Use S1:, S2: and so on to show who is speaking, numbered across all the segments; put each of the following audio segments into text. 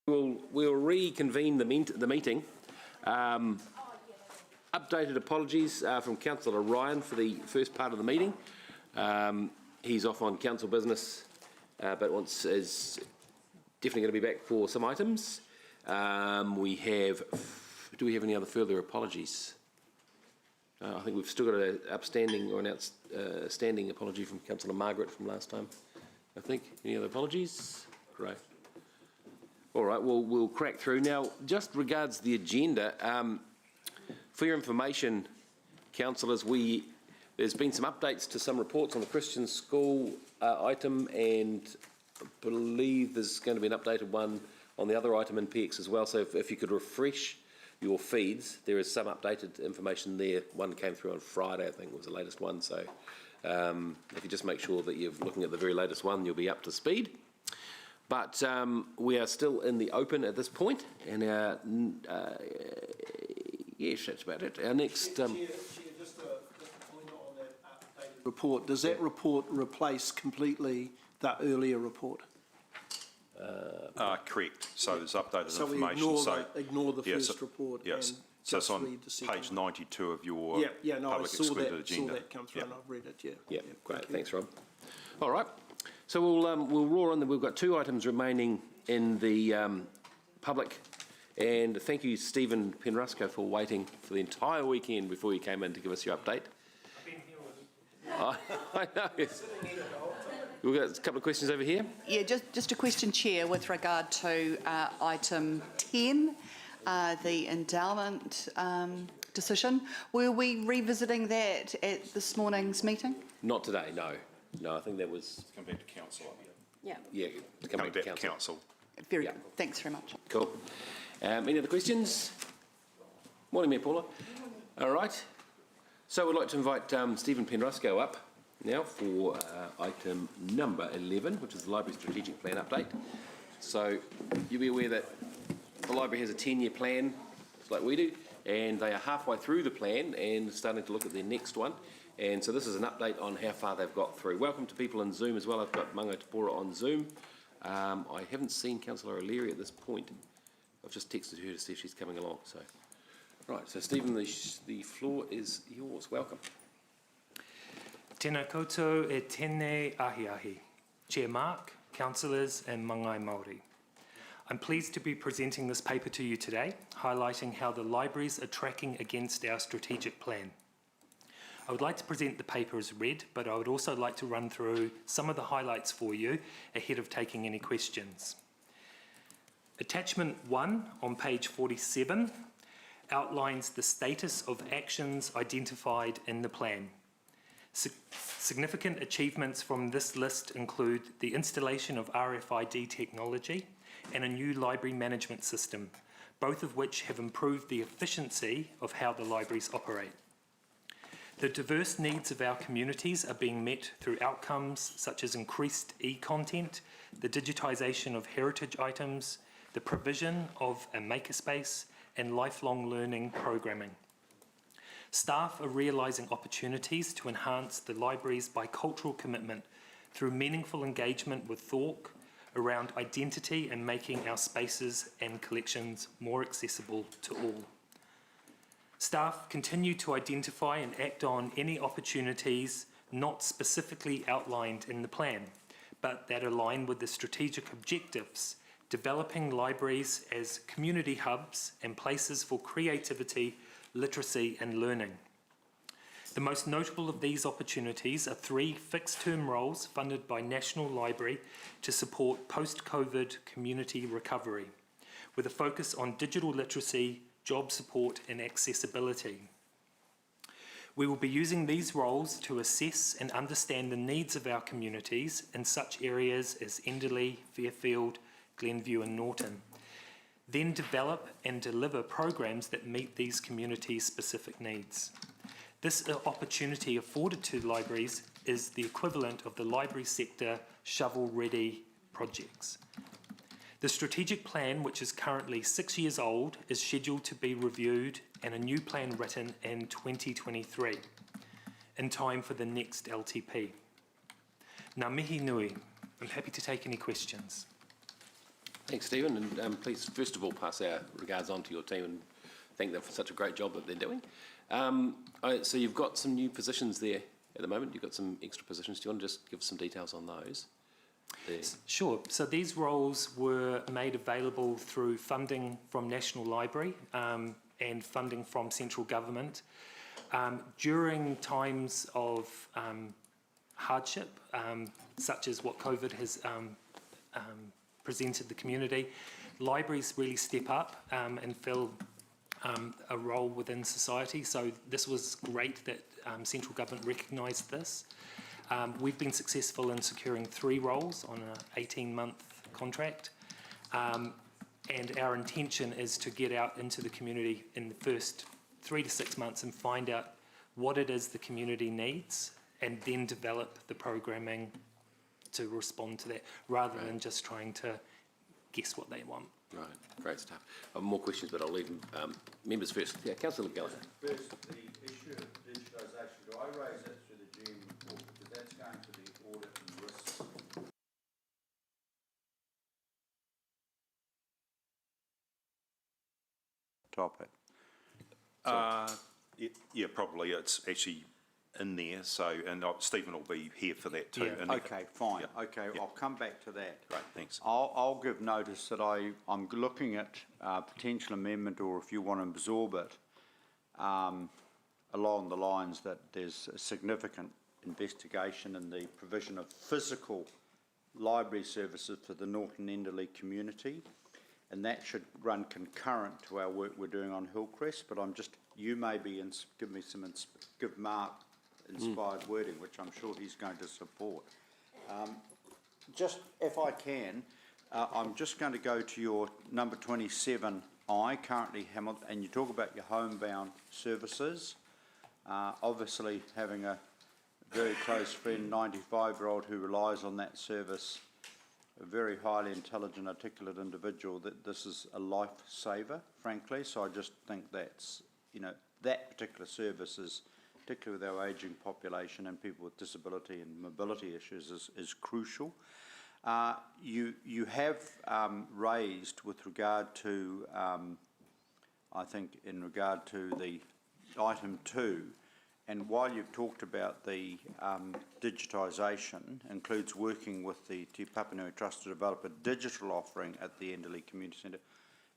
S1: We'll reconvene the meeting. Updated apologies from Councillor Ryan for the first part of the meeting. He's off on council business, but is definitely going to be back for some items. Do we have any other further apologies? I think we've still got an upstanding or an outstanding apology from Councillor Margaret from last time. I think. Any other apologies? Great. All right, we'll crack through. Now, just regards the agenda, for your information, councillors, there's been some updates to some reports on the Christian school item, and I believe there's going to be an updated one on the other item in PX as well. So if you could refresh your feeds, there is some updated information there. One came through on Friday, I think was the latest one. So if you just make sure that you're looking at the very latest one, you'll be up to speed. But we are still in the open at this point, and yes, that's about it. Our next
S2: Chair, just a point on that updated report. Does that report replace completely that earlier report?
S3: Correct. So there's updated
S2: so
S3: information.
S2: We ignore the first report.
S3: Yes.
S2: And
S3: so it's on
S2: page
S3: 92 of your public excluded agenda.
S2: I saw that come through and I've read it.
S1: Yeah. Great. Thanks, Rob. All right. So we'll roar on. We've got two items remaining in the public, and thank you, Stephen Penrusco, for waiting for the entire weekend before you came in to give us your update.
S4: I've been here with you.
S1: I know. We've got a couple of questions over here.
S5: Yeah, just a question, Chair, with regard to item 10, the endowment decision. Were we revisiting that at this morning's meeting?
S1: Not today, no. No, I think that was...
S3: Come back to council.
S5: Yeah.
S1: Yeah, come back to council.
S5: Very good. Thanks very much.
S1: Cool. Any other questions? Morning, Mayor Paula. All right. So we'd like to invite Stephen Penrusco up now for item number 11, which is the Library Strategic Plan Update. So you'll be aware that the library has a 10-year plan, like we do, and they are halfway through the plan and starting to look at their next one. And so this is an update on how far they've got through. Welcome to people in Zoom as well. I've got Mango Tapora on Zoom. I haven't seen Councillor O'Leary at this point. I've just texted her to see if she's coming along. So, right. So Stephen, the floor is yours. Welcome.
S4: Tēnā koutou e tēnei ahi ahi. Chair Mark, councillors and Māngai Māori. I'm pleased to be presenting this paper to you today, highlighting how the libraries are tracking against our strategic plan. I would like to present the paper as read, but I would also like to run through some of the highlights for you ahead of taking any questions. Attachment 1 on page 47 outlines the status of actions identified in the plan. Significant achievements from this list include the installation of RFID technology and a new library management system, both of which have improved the efficiency of how the libraries operate. The diverse needs of our communities are being met through outcomes such as increased e-content, the digitisation of heritage items, the provision of a makerspace, and lifelong learning programming. Staff are realising opportunities to enhance the library's bicultural commitment through meaningful engagement with thought around identity and making our spaces and collections more accessible to all. Staff continue to identify and act on any opportunities not specifically outlined in the plan, but that align with the strategic objectives, developing libraries as community hubs and places for creativity, literacy and learning. The most notable of these opportunities are 3 fixed-term roles funded by National Library to support post-COVID community recovery, with a focus on digital literacy, job support and accessibility. We will be using these roles to assess and understand the needs of our communities in such areas as Enderley, Fairfield, Glenview and Norton. Then develop and deliver programs that meet these community specific needs. This opportunity afforded to libraries is the equivalent of the library sector shovel-ready projects. The strategic plan, which is currently 6 years old, is scheduled to be reviewed and a new plan written in 2023, in time for the next LTP. Ngā mihi nui. I'm happy to take any questions.
S1: Thanks, Stephen, and please, first of all, pass our regards on to your team and thank them for such a great job that they're doing. So you've got some new positions there at the moment. You've got some extra positions. Do you want to just give us some details on those? There.
S4: Sure. So these roles were made available through funding from National Library and funding from central government. During times of hardship, such as what COVID has presented the community, libraries really step up and fill a role within society. So this was great that central government recognised this. We've been successful in securing 3 roles on an 18-month contract. And our intention is to get out into the community in the first 3 to 6 months and find out what it is the community needs and then develop the programming to respond to that rather than just trying to guess what they want.
S1: Right, great stuff. More questions, but I'll leave members first. Yeah, Councillor Gallagher.
S6: First, the issue of digitisation, do I raise that through the GM report? Because that's going to the audit and risks. Topic.
S3: Yeah, probably. It's actually in there, so, and Stephen will be here for that too.
S4: Yeah.
S3: And
S6: Okay, fine.
S3: Yeah.
S6: Okay,
S3: Yeah.
S6: I'll come back to that.
S3: Great, thanks.
S6: I'll give notice that I'm looking at potential amendment, or if you want to absorb it, along the lines that there's a significant investigation in the provision of physical library services for the Norton Enderley community, and that should run concurrent to our work we're doing on Hillcrest. But you maybe give me some give Mark inspired wording, which I'm sure he's going to support. Just if I can, I'm just going to go to your number 27I, currently Hamilton, and you talk about your homebound services. Obviously, having a very close friend, 95-year-old, who relies on that service, a very highly intelligent, articulate individual, that this is a lifesaver, frankly. So I just think that's, that particular service is, particularly with our ageing population and people with disability and mobility issues, is crucial. You have raised with regard to, I think, in regard to the item 2, and while you've talked about the digitisation, includes working with the Te Papanui Trust to develop a digital offering at the Enderley Community Centre.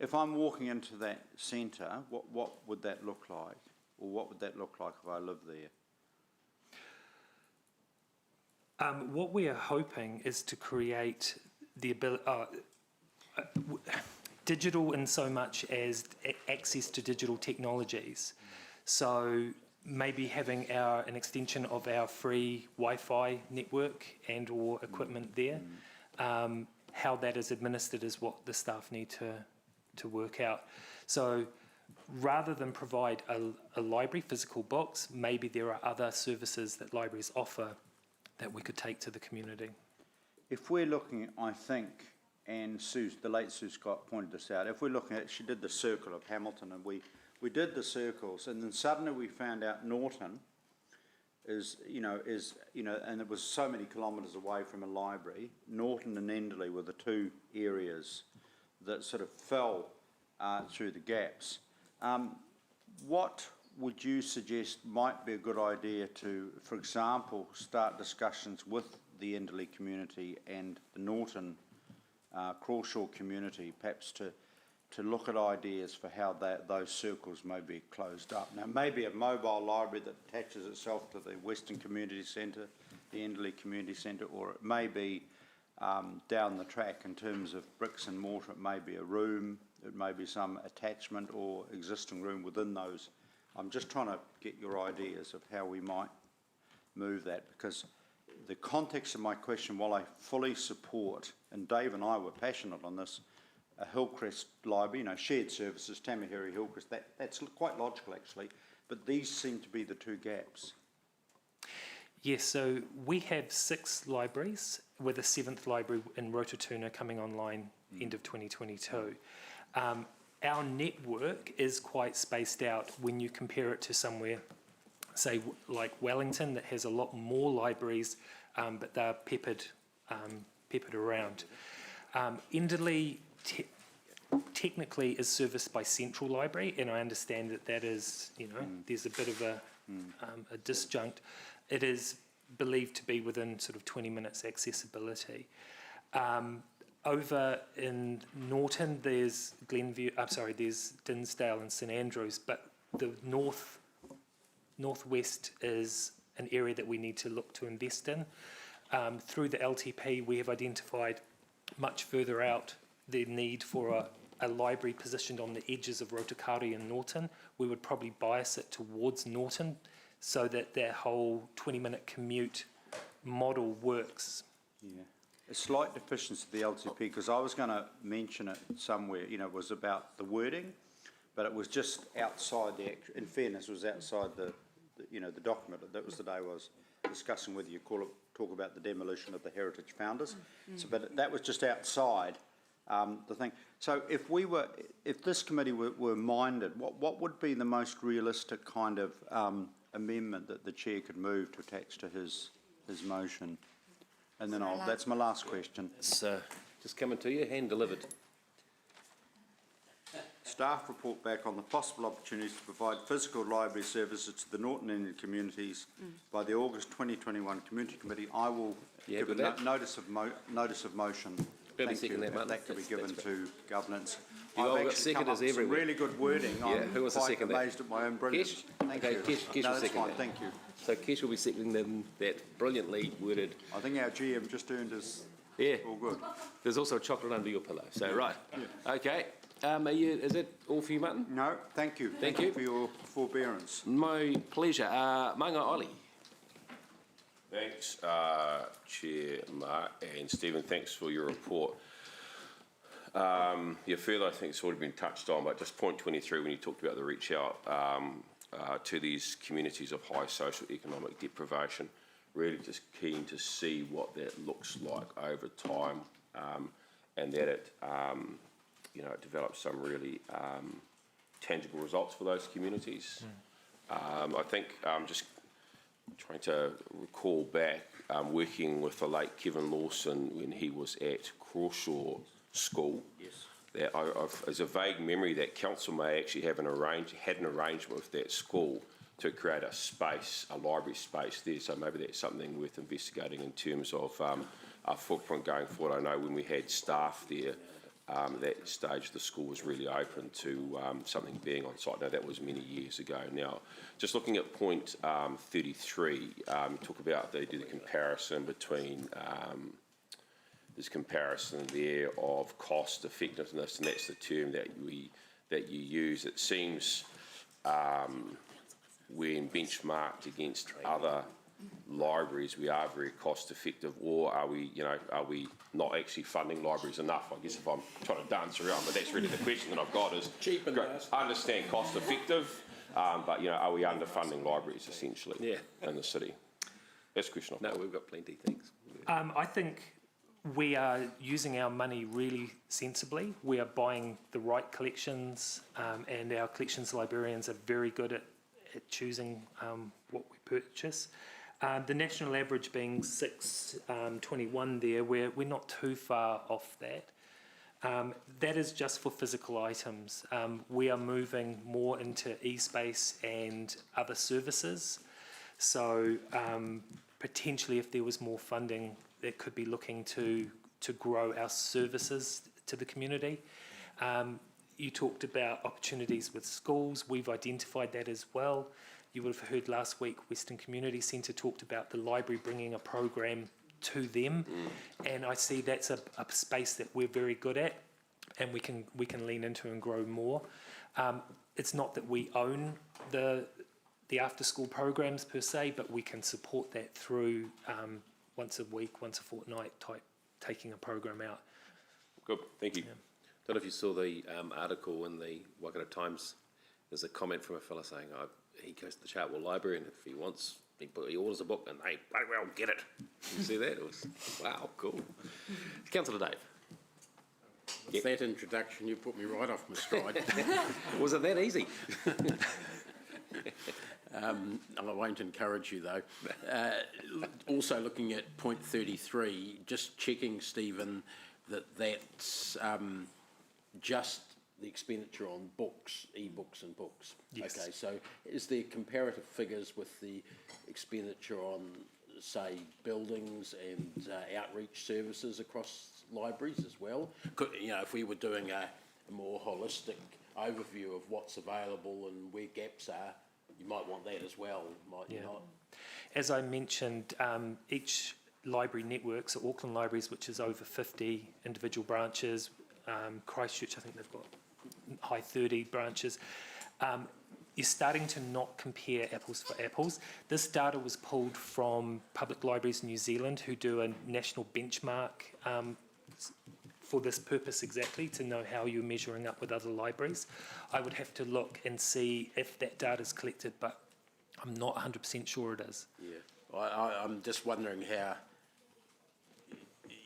S6: If I'm walking into that centre, what would that look like? Or what would that look like if I lived there?
S4: What we are hoping is to create the ability, digital in so much as access to digital technologies. So maybe having an extension of our free Wi-Fi network and or equipment there. How that is administered is what the staff need to work out. So rather than provide a library physical books, maybe there are other services that libraries offer that we could take to the community.
S6: If we're looking, I think, and the late Sue Scott pointed this out, if we're looking at, she did the circle of Hamilton, and we did the circles, and then suddenly we found out Norton is, and it was so many kilometres away from a library. Norton and Enderley were the 2 areas that sort of fell through the gaps. What would you suggest might be a good idea to, for example, start discussions with the Enderley community and the Norton Crawshaw community, perhaps to look at ideas for how those circles may be closed up? Now, maybe a mobile library that attaches itself to the Western Community Centre, the Enderley Community Centre, or it may be down the track in terms of bricks and mortar. It may be a room, it may be some attachment or existing room within those. I'm just trying to get your ideas of how we might move that, because the context of my question, while I fully support, and Dave and I were passionate on this, a Hillcrest library, shared services, Tamaheri, Hillcrest, that's quite logical actually, but these seem to be the 2 gaps.
S4: Yes, so we have 6 libraries, with a 7th library in Rototuna coming online end of 2022. Our network is quite spaced out when you compare it to somewhere, say, like Wellington, that has a lot more libraries, but they're peppered around. Enderley technically is serviced by Central Library, and I understand that that is, there's a bit of a disjunct. It is believed to be within sort of 20 minutes accessibility. Over in Norton, there's there's Dinsdale and St Andrews, but the northwest is an area that we need to look to invest in. Through the LTP, we have identified much further out the need for a library positioned on the edges of Rotokauri and Norton. We would probably bias it towards Norton so that that whole 20-minute commute model works.
S6: Yeah. A slight deficiency of the LTP, because I was going to mention it somewhere, it was about the wording, but it was just outside in fairness, it was outside the document. That was the day I was discussing whether you talk about the demolition of the Heritage Founders. So, but that was just outside the thing. So if this committee were minded, what would be the most realistic kind of amendment that the chair could move to attach to his motion? And then that's my last question.
S1: It's just coming to you, hand delivered.
S6: Staff report back on the possible opportunities to provide physical library services to the Norton Indian communities by the August 2021 Community Committee. I will give a notice of motion. Thank you. That could be given to governance. I've actually come up with some really good wording.
S1: Who was the second?
S6: I'm amazed at my own brilliance. Thank you.
S1: Kesh
S6: No,
S1: will
S6: that's
S1: second
S6: fine.
S1: that.
S6: Thank you.
S1: So Kesh will be seconding that brilliantly worded.
S6: I think our GM just earned his.
S1: Yeah.
S6: All good.
S1: There's also chocolate under your pillow. So right. Yeah. Okay. Is it all for you, Martin?
S6: No, thank you.
S1: Thank you
S6: for your forbearance.
S1: My pleasure. Manga Ollie.
S7: Thanks, Chair Mark and Stephen. Thanks for your report. Further, I think it's already been touched on, but just point 23 when you talked about the reach out to these communities of high social economic deprivation. Really just keen to see what that looks like over time, and that it develops some really tangible results for those communities. I think just trying to recall back working with the late Kevin Lawson when he was at Crawshaw School.
S6: Yes.
S7: That there's a vague memory that council may actually had an arrangement with that school to create a library space there. So maybe that's something worth investigating in terms of our footprint going forward. I know when we had staff there, at that stage the school was really open to something being on site. Now that was many years ago now. Just looking at point 33, talk about they do the comparison between there's comparison there of cost effectiveness, and that's the term that you use. It seems when benchmarked against other libraries, we are very cost effective, or are we not actually funding libraries enough? I guess if I'm trying to dance around, but that's really the question that I've got is, I understand cost effective, but are we underfunding libraries essentially in the city? That's the question I've got.
S1: No, we've got plenty, thanks.
S4: I think we are using our money really sensibly. We are buying the right collections, and our collections librarians are very good at choosing what we purchase. The national average being 621 there, we're not too far off that. That is just for physical items. We are moving more into e-space and other services. So potentially if there was more funding, that could be looking to grow our services to the community. You talked about opportunities with schools. We've identified that as well. You would have heard last week Western Community Centre talked about the library bringing a program to them, and I see that's a space that we're very good at, and we can lean into and grow more. It's not that we own the after school programs per se, but we can support that through once a week, once a fortnight type taking a program out.
S7: Good, thank you.
S1: I don't know if you saw the article in the Waikato Times. There's a comment from a fella saying, he goes to the Chartwell Library, and if he wants, he orders a book, and they bloody well get it. You see that? It was, wow, cool. Councillor Dave.
S8: With that introduction, you put me right off my stride.
S1: Was it that easy?
S8: I won't encourage you, though. Also looking at point 33, just checking, Stephen, that's just the expenditure on books, e-books and books.
S4: Yes.
S8: Okay, so is there comparative figures with the expenditure on, say, buildings and outreach services across libraries as well? Could, you know, if we were doing a more holistic overview of what's available and where gaps are, you might want that as well, might you not?
S4: As I mentioned, each library network, so Auckland Libraries, which is over 50 individual branches, Christchurch, I think they've got high 30 branches, you're starting to not compare apples for apples. This data was pulled from Public Libraries New Zealand, who do a national benchmark for this purpose exactly, to know how you're measuring up with other libraries. I would have to look and see if that data is collected, but I'm not 100% sure it is.
S8: Yeah, I'm just wondering how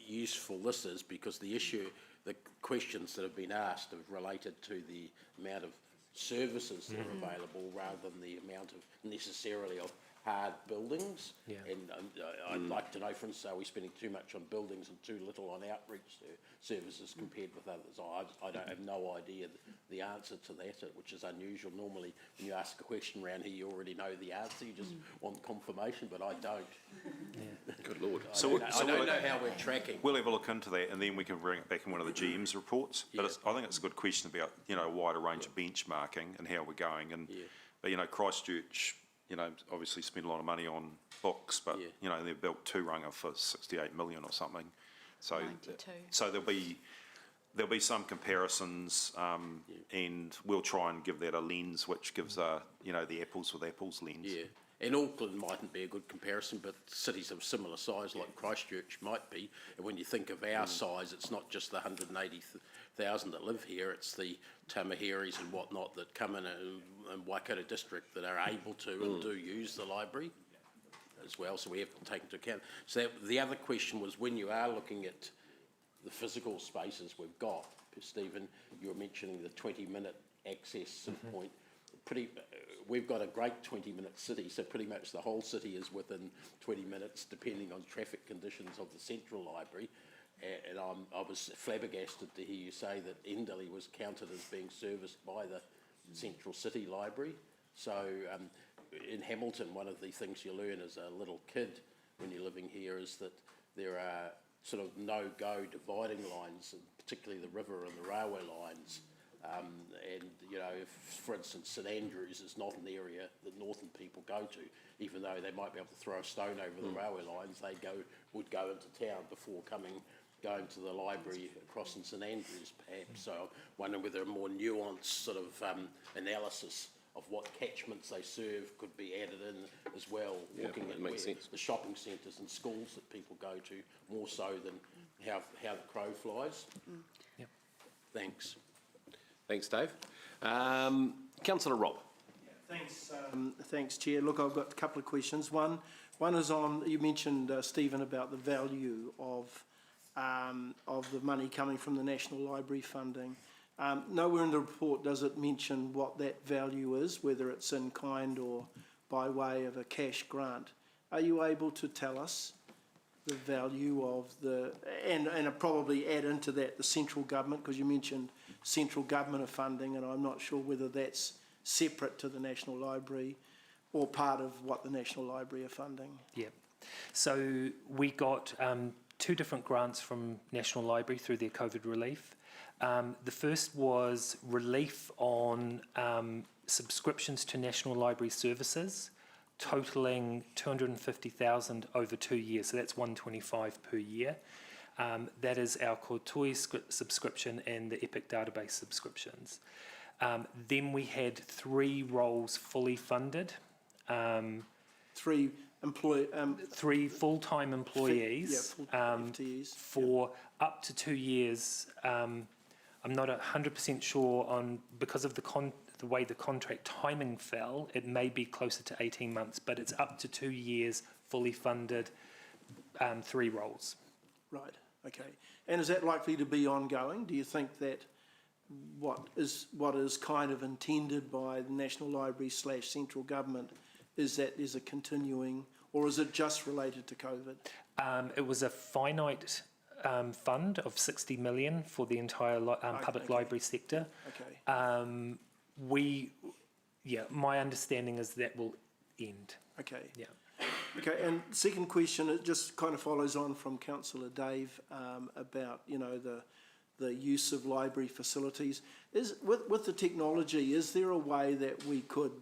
S8: useful this is, because the questions that have been asked have related to the amount of services that are available rather than the amount of necessarily of hard buildings.
S4: Yeah.
S8: And I'd like to know, for instance, are we spending too much on buildings and too little on outreach services compared with others? I don't have no idea the answer to that, which is unusual. Normally, when you ask a question around here, you already know the answer. You just want confirmation, but I don't.
S1: Good Lord.
S8: I don't know how we're tracking.
S3: We'll have a look into that, and then we can bring it back in one of the GM's reports. But I think it's a good question about, you know, a wider range of benchmarking and how we're going. And but, you know, Christchurch, you know, obviously spent a lot of money on books, but you know, they've built Tūranga for 68 million or something. So
S5: 92.
S3: so there'll be some comparisons, and we'll try and give that a lens which gives you know, the apples with apples lens.
S8: Yeah, and Auckland mightn't be a good comparison, but cities of similar size like Christchurch might be. And when you think of our size, it's not just the 180,000 that live here, it's the Tamaheris and whatnot that come in Waikato district that are able to and do use the library as well, so we have to take into account. So the other question was, when you are looking at the physical spaces we've got, Stephen, you were mentioning the 20-minute access point. We've got a great 20-minute city, so pretty much the whole city is within 20 minutes, depending on traffic conditions of the central library. And I was flabbergasted to hear you say that Enderley was counted as being serviced by the Central City Library. So in Hamilton, one of the things you learn as a little kid when you're living here is that there are sort of no-go dividing lines, and particularly the river and the railway lines. And, you know, if, for instance, St Andrews is not an area that northern people go to, even though they might be able to throw a stone over the railway lines, they would go into town before going to the library across in St Andrews, perhaps. So I'm wondering whether a more nuanced sort of analysis of what catchments they serve could be added in as well, looking at where the shopping centres and schools that people go to, more so than how the crow flies.
S4: Yep.
S8: Thanks.
S1: Thanks, Dave. Councillor Rob.
S2: Thanks, Chair. Look, I've got a couple of questions. One is on, you mentioned, Stephen, about the value of the money coming from the National Library funding. Nowhere in the report does it mention what that value is, whether it's in kind or by way of a cash grant. Are you able to tell us the value of and probably add into that the central government, because you mentioned central government of funding, and I'm not sure whether that's separate to the National Library or part of what the National Library are funding?
S4: Yeah. So we got 2 different grants from National Library through their COVID relief. The first was relief on subscriptions to National Library services, totalling 250,000 over 2 years. So that's 125 per year. That is our Kotoi subscription and the Epic database subscriptions. Then we had 3 roles fully funded.
S2: 3
S4: full-time employees
S2: full-time FTEs.
S4: For up to 2 years. I'm not 100% sure on, because of the way the contract timing fell, it may be closer to 18 months, but it's up to 2 years, fully funded, 3 roles.
S2: Right, okay. And is that likely to be ongoing? Do you think that what is kind of intended by the National Library / central government is that there's a continuing, or is it just related to COVID?
S4: It was a finite fund of 60 million for the entire public
S2: okay.
S4: library sector.
S2: Okay,
S4: My understanding is that will end.
S2: okay.
S4: Yeah.
S2: Okay, and second question, it just kind of follows on from Councillor Dave about, you know, the use of library facilities. With the technology, is there a way that we could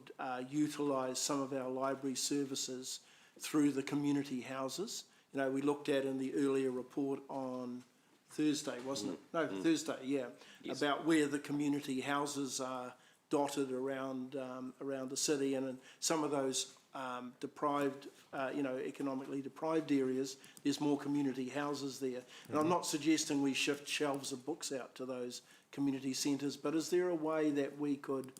S2: utilise some of our library services through the community houses? You know, we looked at in the earlier report on Thursday, wasn't it? No, Thursday, yeah,
S1: Yes.
S2: about where the community houses are dotted around the city, and in some of those deprived, economically deprived areas, there's more community houses there. And I'm not suggesting we shift shelves of books out to those community centres, but is there a way that we could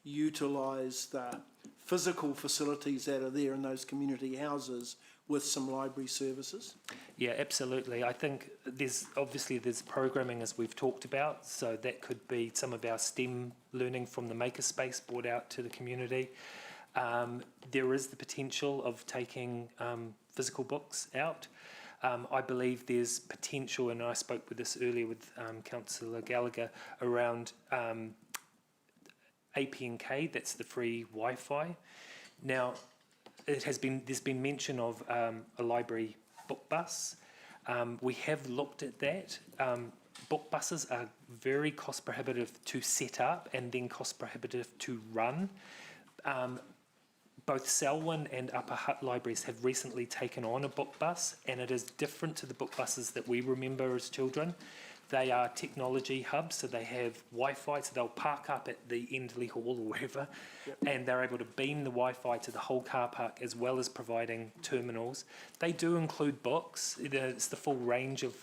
S2: utilise the physical facilities that are there in those community houses with some library services?
S4: Yeah, absolutely. I think there's programming, as we've talked about, so that could be some of our STEM learning from the makerspace brought out to the community. There is the potential of taking physical books out. I believe there's potential, and I spoke with this earlier with Councillor Gallagher, around APNK, that's the free Wi-Fi. Now, there's been mention of a library book bus. We have looked at that. Book buses are very cost prohibitive to set up and then cost prohibitive to run. Both Selwyn and Upper Hutt libraries have recently taken on a book bus, and it is different to the book buses that we remember as children. They are technology hubs, so they have Wi-Fi, so they'll park up at the Endley Hall or wherever, and they're able to beam the Wi-Fi to the whole car park, as well as providing terminals. They do include books. It's the full range of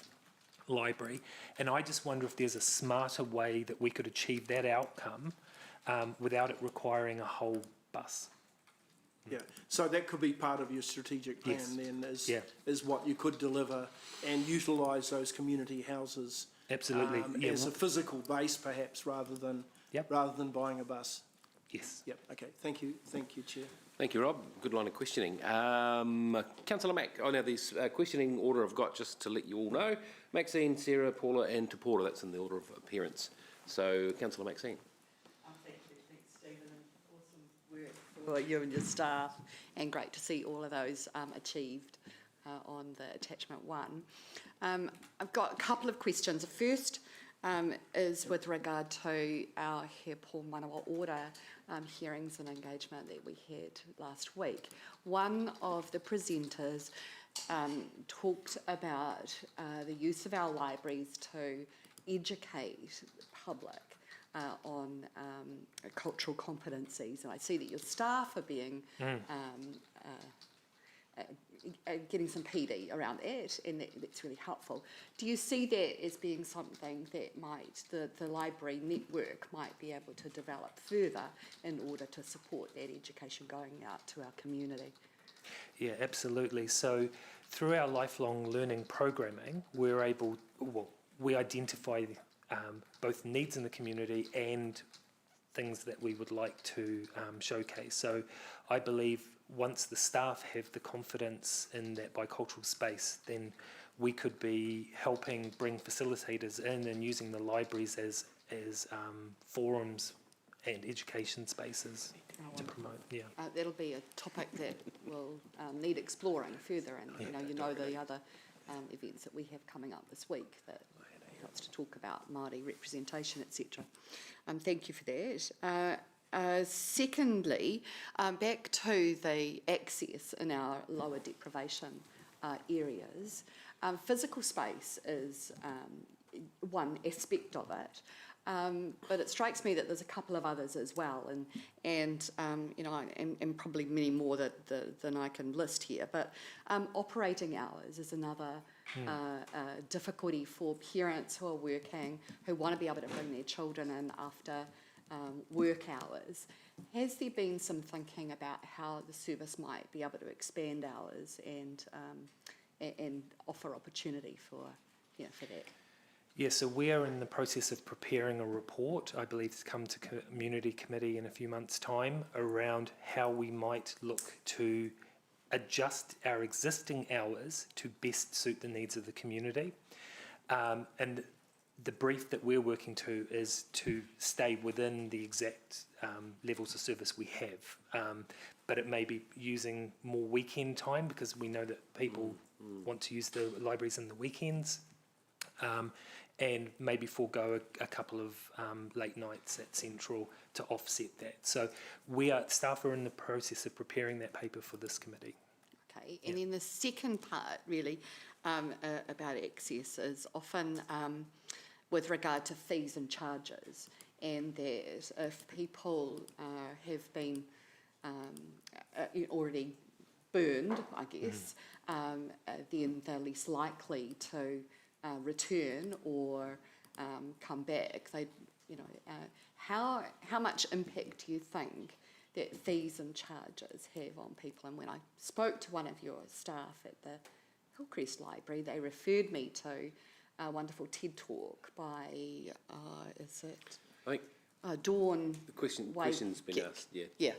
S4: library, and I just wonder if there's a smarter way that we could achieve that outcome without it requiring a whole bus.
S2: Yeah, so that could be part of your strategic plan then, is what you could deliver and utilise those community houses.
S4: Absolutely.
S2: As a physical base perhaps, rather than buying a bus.
S4: Yes.
S2: Yep, okay, thank you, Chair.
S1: Thank you, Rob. Good line of questioning. Councillor Mack, now this questioning order I've got, just to let you all know, Maxine, Sarah, Paula and Tupora, that's in the order of appearance. So, Councillor Maxine.
S9: Thank you, thanks Stephen, and awesome work for you and your staff, and great to see all of those achieved on the attachment 1. I've got a couple of questions. The first is with regard to our He Paul Manawa order hearings and engagement that we had last week. One of the presenters talked about the use of our libraries to educate the public on cultural competencies, and I see that your staff are being getting some PD around it, and that's really helpful. Do you see that as being something that the library network might be able to develop further in order to support that education going out to our community?
S4: Yeah, absolutely. So through our lifelong learning programming, we identify both needs in the community and things that we would like to showcase. So I believe once the staff have the confidence in that bicultural space, then we could be helping bring facilitators in and using the libraries as forums and education spaces to promote. Yeah,
S9: that'll be a topic that will need exploring further, and you know the other events that we have coming up this week that helps to talk about Māori representation, etc. Thank you for that. Secondly, back to the access in our lower deprivation areas, physical space is one aspect of it, but it strikes me that there's a couple of others as well, and probably many more than I can list here. But operating hours is another difficulty for parents who are working, who want to be able to bring their children in after work hours. Has there been some thinking about how the service might be able to expand hours and offer opportunity for that?
S4: Yeah, so we are in the process of preparing a report, I believe, to come to Community Committee in a few months' time, around how we might look to adjust our existing hours to best suit the needs of the community. And the brief that we're working to is to stay within the exact levels of service we have. But it may be using more weekend time because we know that people want to use the libraries in the weekends. And maybe forego a couple of late nights at Central to offset that. So staff are in the process of preparing that paper for this committee.
S9: Okay, and then the second part really about access is often with regard to fees and charges, and that if people have been already burned, I guess, then they're less likely to return or come back. How much impact do you think that fees and charges have on people? And when I spoke to one of your staff at the Hillcrest Library, they referred me to a wonderful TED talk by is it?
S1: I think
S9: Dawn.
S1: the question's been asked. Yeah.
S9: Yeah.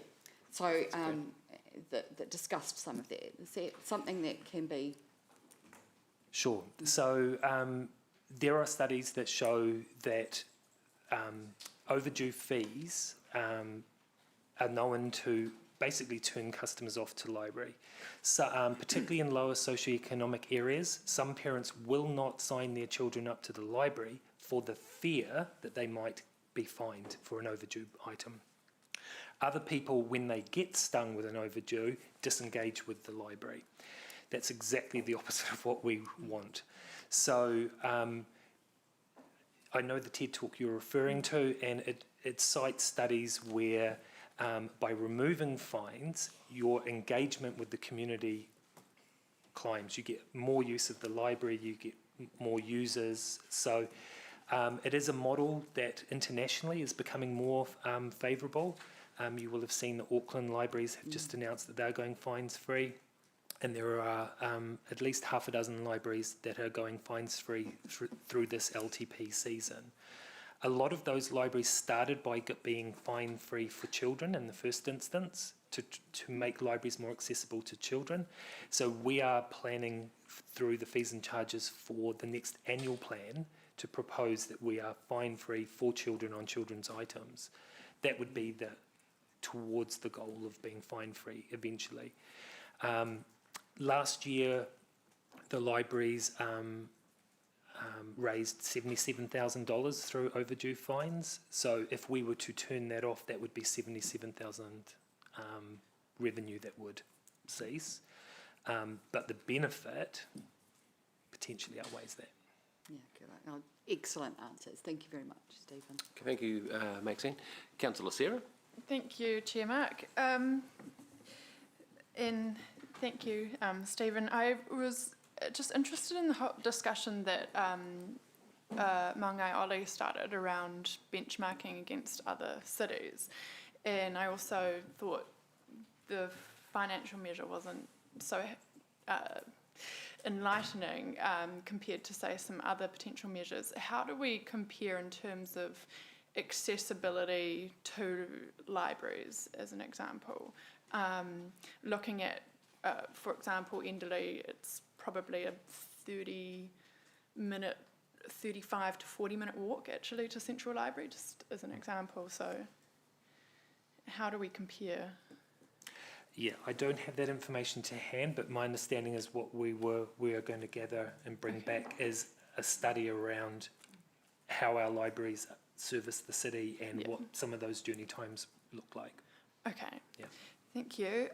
S9: So that discussed some of that. Is that something that can be?
S4: Sure. So there are studies that show that overdue fees are known to basically turn customers off to library. So, particularly in lower socioeconomic areas, some parents will not sign their children up to the library for the fear that they might be fined for an overdue item. Other people, when they get stung with an overdue, disengage with the library. That's exactly the opposite of what we want. So I know the TED talk you're referring to, and it cites studies where by removing fines, your engagement with the community climbs. You get more use of the library, you get more users. So it is a model that internationally is becoming more favourable. You will have seen the Auckland libraries have just announced that they're going fines free. And there are at least half a dozen libraries that are going fines free through this LTP season. A lot of those libraries started by being fine free for children in the first instance to make libraries more accessible to children. So we are planning through the fees and charges for the next annual plan to propose that we are fine free for children on children's items. That would be towards the goal of being fine free eventually. Last year, the libraries raised $77,000 through overdue fines. So if we were to turn that off, that would be $77,000 revenue that would cease. But the benefit potentially outweighs that.
S9: Yeah, good. Oh, excellent answers. Thank you very much, Stephen.
S1: Thank you, Maxine. Councillor Sarah.
S10: Thank you, Chair Mark. And thank you, Stephen. I was just interested in the whole discussion that Maungai Oli started around benchmarking against other cities. And I also thought the financial measure wasn't so enlightening compared to, say, some other potential measures. How do we compare in terms of accessibility to libraries, as an example? Looking at, for example, Enderley, it's probably a 35 to 40-minute walk, actually, to Central Library, just as an example. So how do we compare?
S4: Yeah, I don't have that information to hand, but my understanding is what we are going to gather and bring back is a study around how our libraries service the city and what some of those journey times look like.
S10: Okay.
S4: Yeah.
S10: Thank you.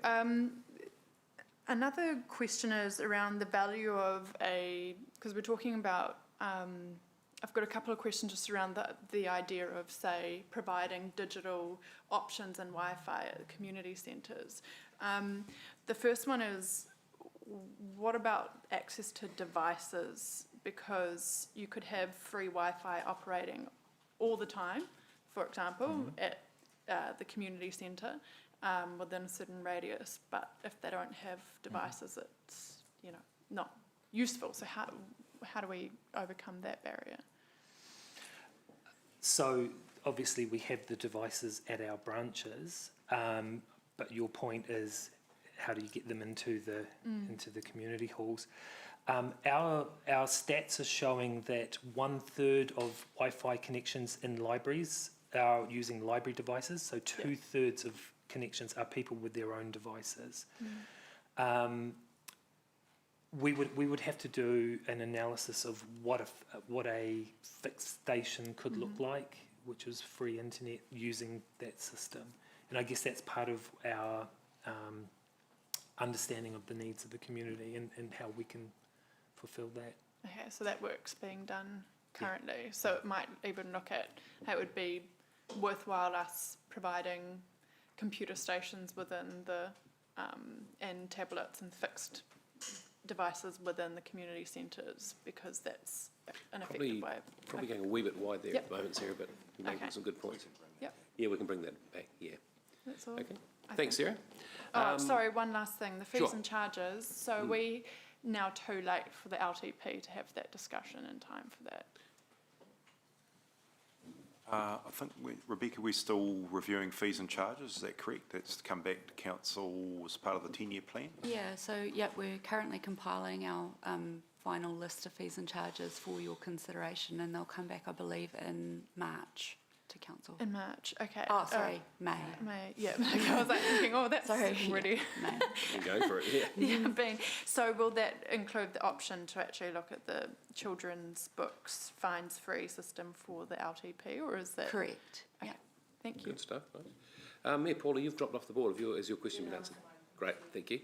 S10: Another question is around the value of because we're talking about, I've got a couple of questions just around the idea of, say, providing digital options and Wi-Fi at community centres. The first one is, what about access to devices? Because you could have free Wi-Fi operating all the time, for example, at the community centre within a certain radius, but if they don't have devices, it's not useful. So how do we overcome that barrier?
S4: So obviously we have the devices at our branches, but your point is how do you get them into the community halls? Our stats are showing that 1/3 of Wi-Fi connections in libraries are using library devices, so 2/3 of connections are people with their own devices. We would have to do an analysis of what a fixed station could look like, which is free internet using that system, and I guess that's part of our understanding of the needs of the community and how we can fulfil that.
S10: Okay, so that work's being done currently. So it might even look at how it would be worthwhile us providing computer stations within the and tablets and fixed devices within the community centres, because that's an effective way.
S1: Probably going a wee bit wide there at the moment, Sarah, but you're making some good points.
S10: Yep.
S1: Yeah, we can bring that back, yeah.
S10: That's all.
S1: Okay, thanks, Sarah.
S10: Sorry, one last thing, the fees
S1: Sure.
S10: and charges. So we now too late for the LTP to have that discussion in time for that.
S3: I think, Rebecca, we're still reviewing fees and charges, is that correct? That's come back to council as part of the 10-year plan?
S5: Yeah, so, we're currently compiling our final list of fees and charges for your consideration, and they'll come back, I believe, in March to council.
S10: In March, okay.
S5: Oh, sorry, May.
S10: May, yeah. I was like thinking, oh, that's already.
S5: May.
S1: You go for it, yeah.
S10: So will that include the option to actually look at the children's books fines-free system for the LTP, or is that?
S5: Correct,
S10: Okay, thank you.
S1: Good stuff, right. Mayor Paula, you've dropped off the board. Has your question been answered? Great, thank you.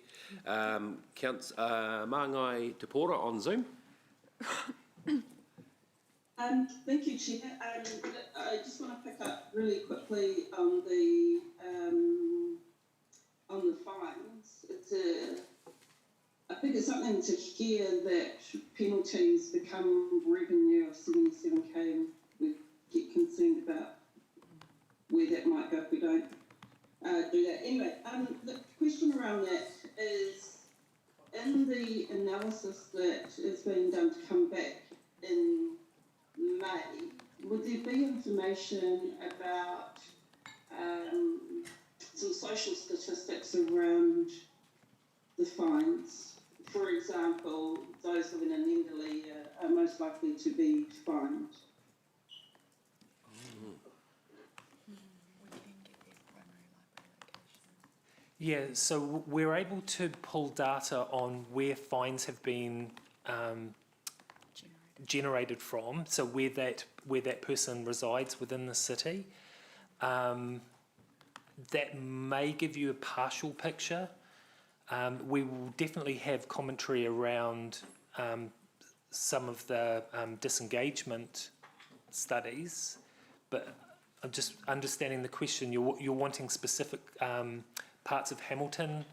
S1: Māngai Te Pora on Zoom.
S11: Thank you, Chair. I just want to pick up really quickly on the fines. I think it's something to hear that penalties become revenue of 77k. We get concerned about where that might go if we don't do that. Anyway, the question around that is, in the analysis that is being done to come back in May, would there be information about some social statistics around the fines? For example, those living in Enderley are most likely to be fined.
S4: Yeah, so we're able to pull data on where fines have been generated from, so where that person resides within the city. That may give you a partial picture. We will definitely have commentary around some of the disengagement studies, but I'm just understanding the question. You're wanting specific parts of Hamilton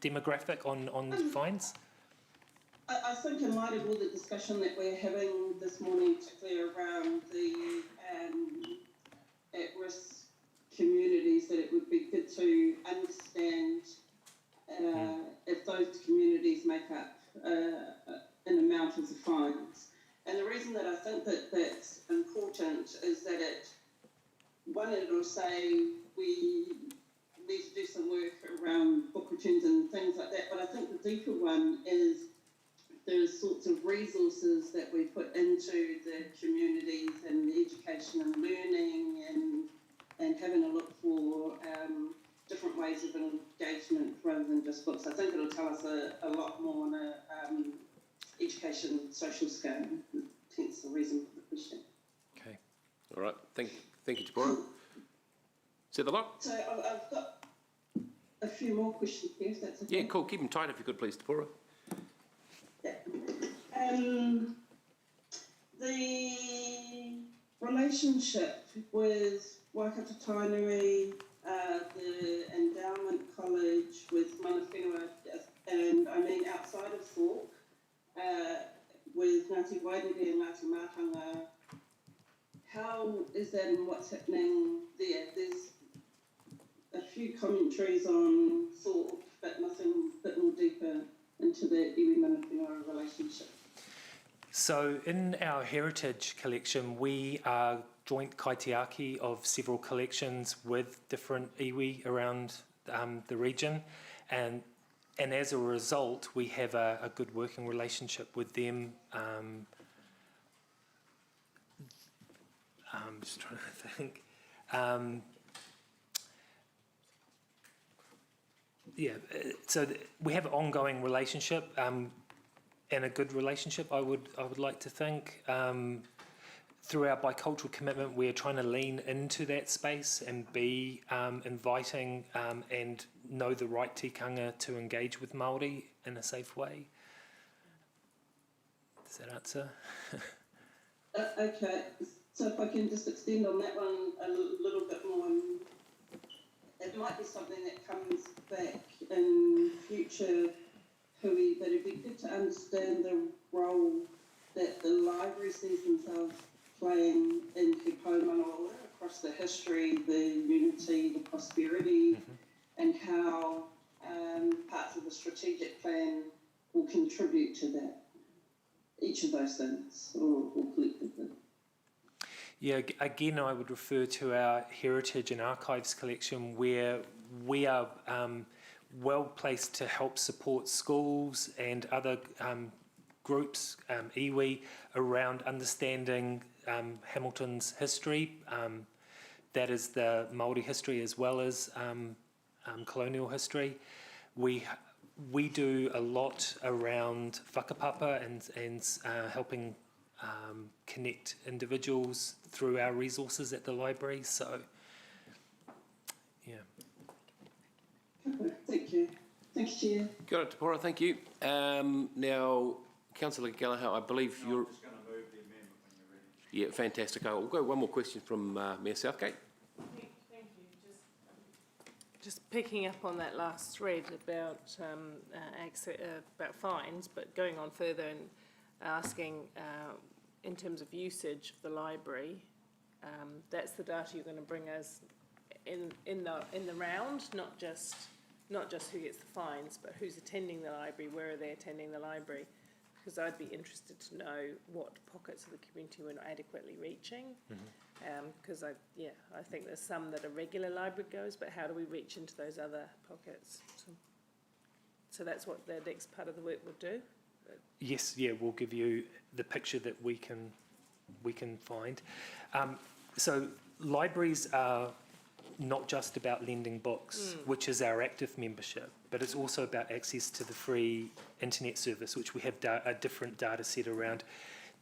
S4: demographic on fines?
S11: I think in light of all the discussion that we're having this morning, particularly around the at-risk communities, that it would be good to understand if those communities make up an amount of the fines. And the reason that I think that that's important is that it'll say we need to do some work around book returns and things like that, but I think the deeper one is the sorts of resources that we put into the communities and the education and learning and having a look for different ways of engagement rather than just books. I think it'll tell us a lot more on a education social scale, hence the reason for the question.
S1: Okay, all right, thank you, Te Pora. Is that the lot?
S11: So I've got a few more questions here, if that's okay.
S1: Yeah, cool, keep them tight if you could please, Te Pora.
S11: Yeah. The relationship with Waikato Tainui, the Endowment College with Mana Whenua, and I mean outside of Thorpe, with Ngāti Wairere and Ngāti Mātanga, how is that and what's happening there? There's a few commentaries on Thorpe, but nothing a bit more deeper into the iwi Mana Whenua relationship.
S4: So in our heritage collection, we are joint kaitiaki of several collections with different iwi around the region, and and as a result, we have a good working relationship with them. I'm just trying to think. So we have an ongoing relationship and a good relationship, I would like to think. Through our bicultural commitment, we're trying to lean into that space and be inviting and know the right tikanga to engage with Māori in a safe way. Does that answer?
S11: Okay, so if I can just extend on that one a little bit more, it might be something that comes back in future hui, but it'd be good to understand the role that the library sees themselves playing in Te Paumanaora across the history, the unity, the prosperity, and how parts of the strategic plan will contribute to that. Each of those things, or collectively.
S4: Yeah, again, I would refer to our Heritage and Archives collection, where we are well placed to help support schools and other groups, iwi, around understanding Hamilton's history. That is the Māori history as well as colonial history. We do a lot around whakapapa and helping connect individuals through our resources at the library. So, yeah.
S11: Thank you. Thanks, Chair.
S1: Got it, Te Pora, thank you. Now, Councillor Gallagher, I believe you're...
S6: I'm just going to move the amendment when you're ready.
S1: Yeah, fantastic. I'll go one more question from Mayor Southgate.
S12: Thank you. Just picking up on that last thread about about fines, but going on further and asking in terms of usage of the library, that's the data you're going to bring us in the round, not just who gets the fines, but who's attending the library, where are they attending the library? Because I'd be interested to know what pockets of the community we're not adequately reaching. Because I think there's some that are regular library goers, but how do we reach into those other pockets? So that's what the next part of the work will do.
S4: Yes, yeah, we'll give you the picture that we can find. So libraries are not just about lending books, which is our active membership, but it's also about access to the free internet service, which we have a different data set around.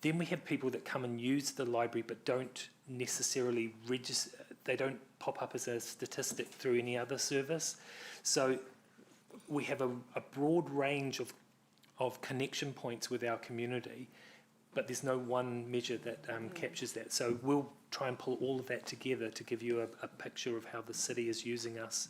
S4: Then we have people that come and use the library but don't necessarily register, they don't pop up as a statistic through any other service. So we have a broad range of connection points with our community, but there's no one measure that captures that. So we'll try and pull all of that together to give you a picture of how the city is using us.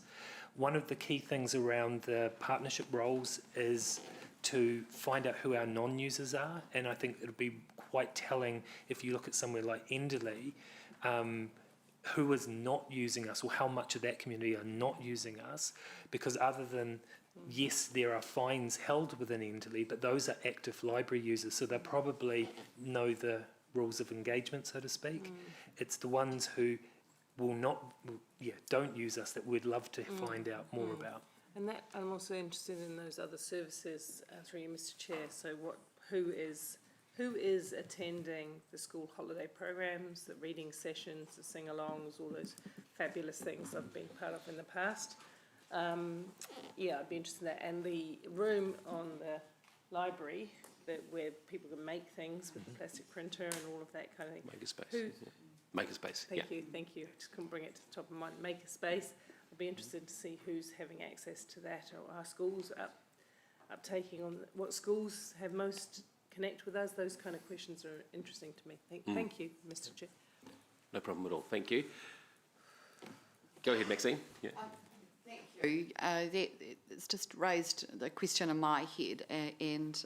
S4: One of the key things around the partnership roles is to find out who our non-users are, and I think it'll be quite telling if you look at somewhere like Enderley, who is not using us, or how much of that community are not using us, because other than, yes, there are fines held within Enderley, but those are active library users, so they probably know the rules of engagement, so to speak. It's the ones who don't use us that we'd love to find out more about.
S12: And that I'm also interested in those other services through you, Mr. Chair. So who is attending the school holiday programs, the reading sessions, the sing-alongs, all those fabulous things I've been part of in the past. I'd be interested in that. And the room on the library where people can make things with the plastic printer and all of that kind of thing.
S1: Makerspace. Makerspace.
S12: Thank you. I just couldn't bring it to the top of my mind. Makerspace. I'd be interested to see who's having access to that, or are schools uptaking on what schools have most connect with us. Those kind of questions are interesting to me. Thank you, Mr. Chair.
S1: No problem at all. Thank you. Go ahead, Maxine. Yeah.
S5: Thank you. It's just raised the question in my head, and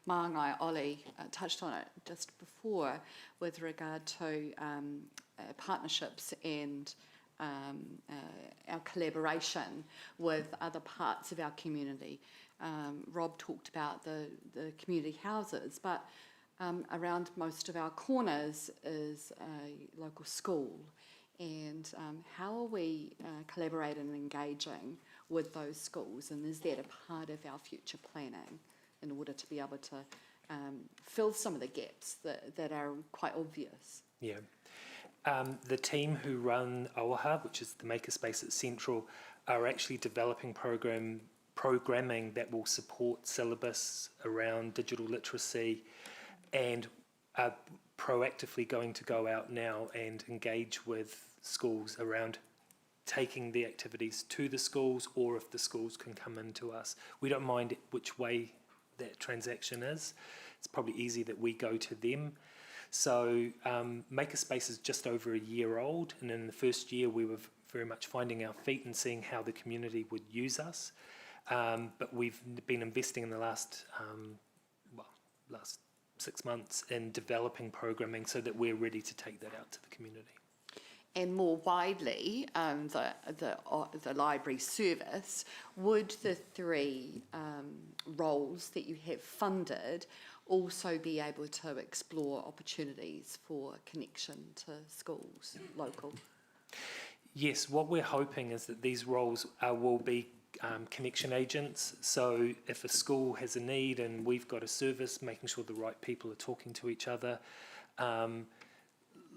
S5: Māngai Ollie touched on it just before with regard to partnerships and our collaboration with other parts of our community. Rob talked about the community houses, but around most of our corners is a local school. And how are we collaborating and engaging
S9: with those schools, and is that a part of our future planning in order to be able to fill some of the gaps that are quite obvious?
S4: Yeah. The team who run Awaha, which is the makerspace at Central, are actually developing programming that will support syllabus around digital literacy, and are proactively going to go out now and engage with schools around taking the activities to the schools, or if the schools can come into us. We don't mind which way that transaction is. It's probably easy that we go to them. So Makerspace is just over a year old, and in the first year we were very much finding our feet and seeing how the community would use us. But we've been investing in the last 6 months in developing programming so that we're ready to take that out to the community.
S9: And more widely, the library service, would the 3 roles that you have funded also be able to explore opportunities for connection to schools, local?
S4: Yes, what we're hoping is that these roles will be connection agents. So if a school has a need and we've got a service, making sure the right people are talking to each other.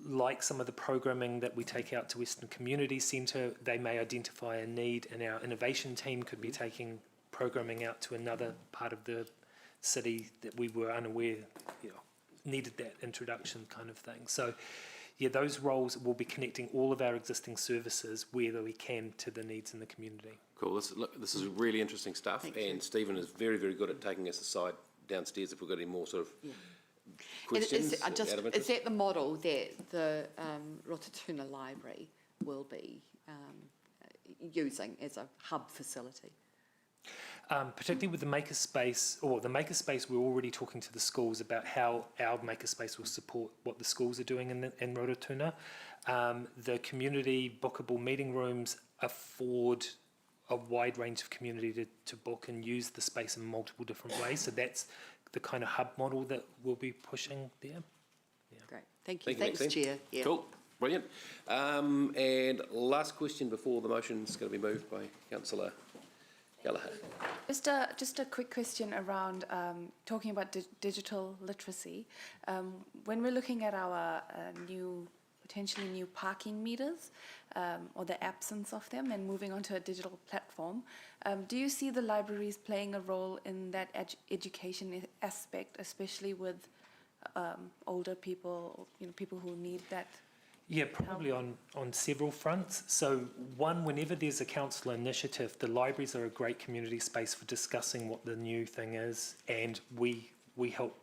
S4: Like some of the programming that we take out to Western Community Centre, they may identify a need, and our innovation team could be taking programming out to another part of the city that we were unaware, needed that introduction kind of thing. So, yeah, those roles will be connecting all of our existing services where we can to the needs in the community.
S1: Cool. This is really interesting stuff, and Stephen is very, very good at taking us aside downstairs if we've got any more sort of questions.
S9: Is that the model that the Rototuna Library will be using as a hub facility?
S4: Particularly with the makerspace, we're already talking to the schools about how our makerspace will support what the schools are doing in Rototuna. The community bookable meeting rooms afford a wide range of community to book and use the space in multiple different ways. So that's the kind of hub model that we'll be pushing there. Yeah.
S9: Great, thank you.
S1: Thanks,
S9: Chair. Yeah.
S1: Cool, brilliant. And last question before the motion's going to be moved by Councillor Gallagher.
S10: Just a quick question around talking about digital literacy. When we're looking at our potentially new parking meters, or the absence of them, and moving onto a digital platform, do you see the libraries playing a role in that education aspect, especially with older people, people who need that?
S4: Yeah, probably on several fronts. So one, whenever there's a council initiative, the libraries are a great community space for discussing what the new thing is, and we help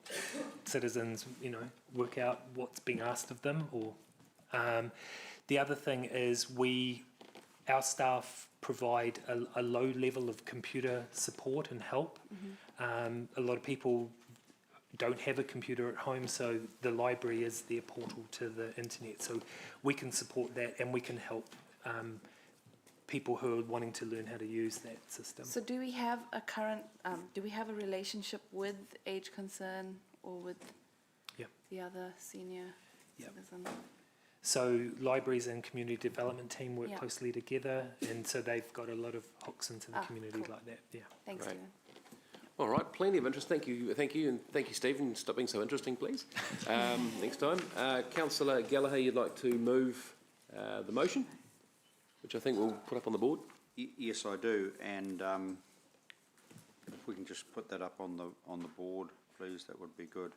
S4: citizens, work out what's being asked of them. Or the other thing is our staff provide a low level of computer support and help. A lot of people don't have a computer at home, so the library is their portal to the internet. So we can support that, and we can help people who are wanting to learn how to use that system.
S10: So do we have a relationship with Age Concern or with the other senior citizens?
S4: So libraries and community development team work closely together, and so they've got a lot of hooks into the community like that. Yeah.
S10: Thanks, Stephen.
S1: All right, plenty of interest. Thank you, and thank you, Stephen. Stop being so interesting, please. Next time, Councillor Gallagher, you'd like to move the motion, which I think we'll put up on the board.
S6: Yes, I do, and if we can just put that up on the board, please, that would be good.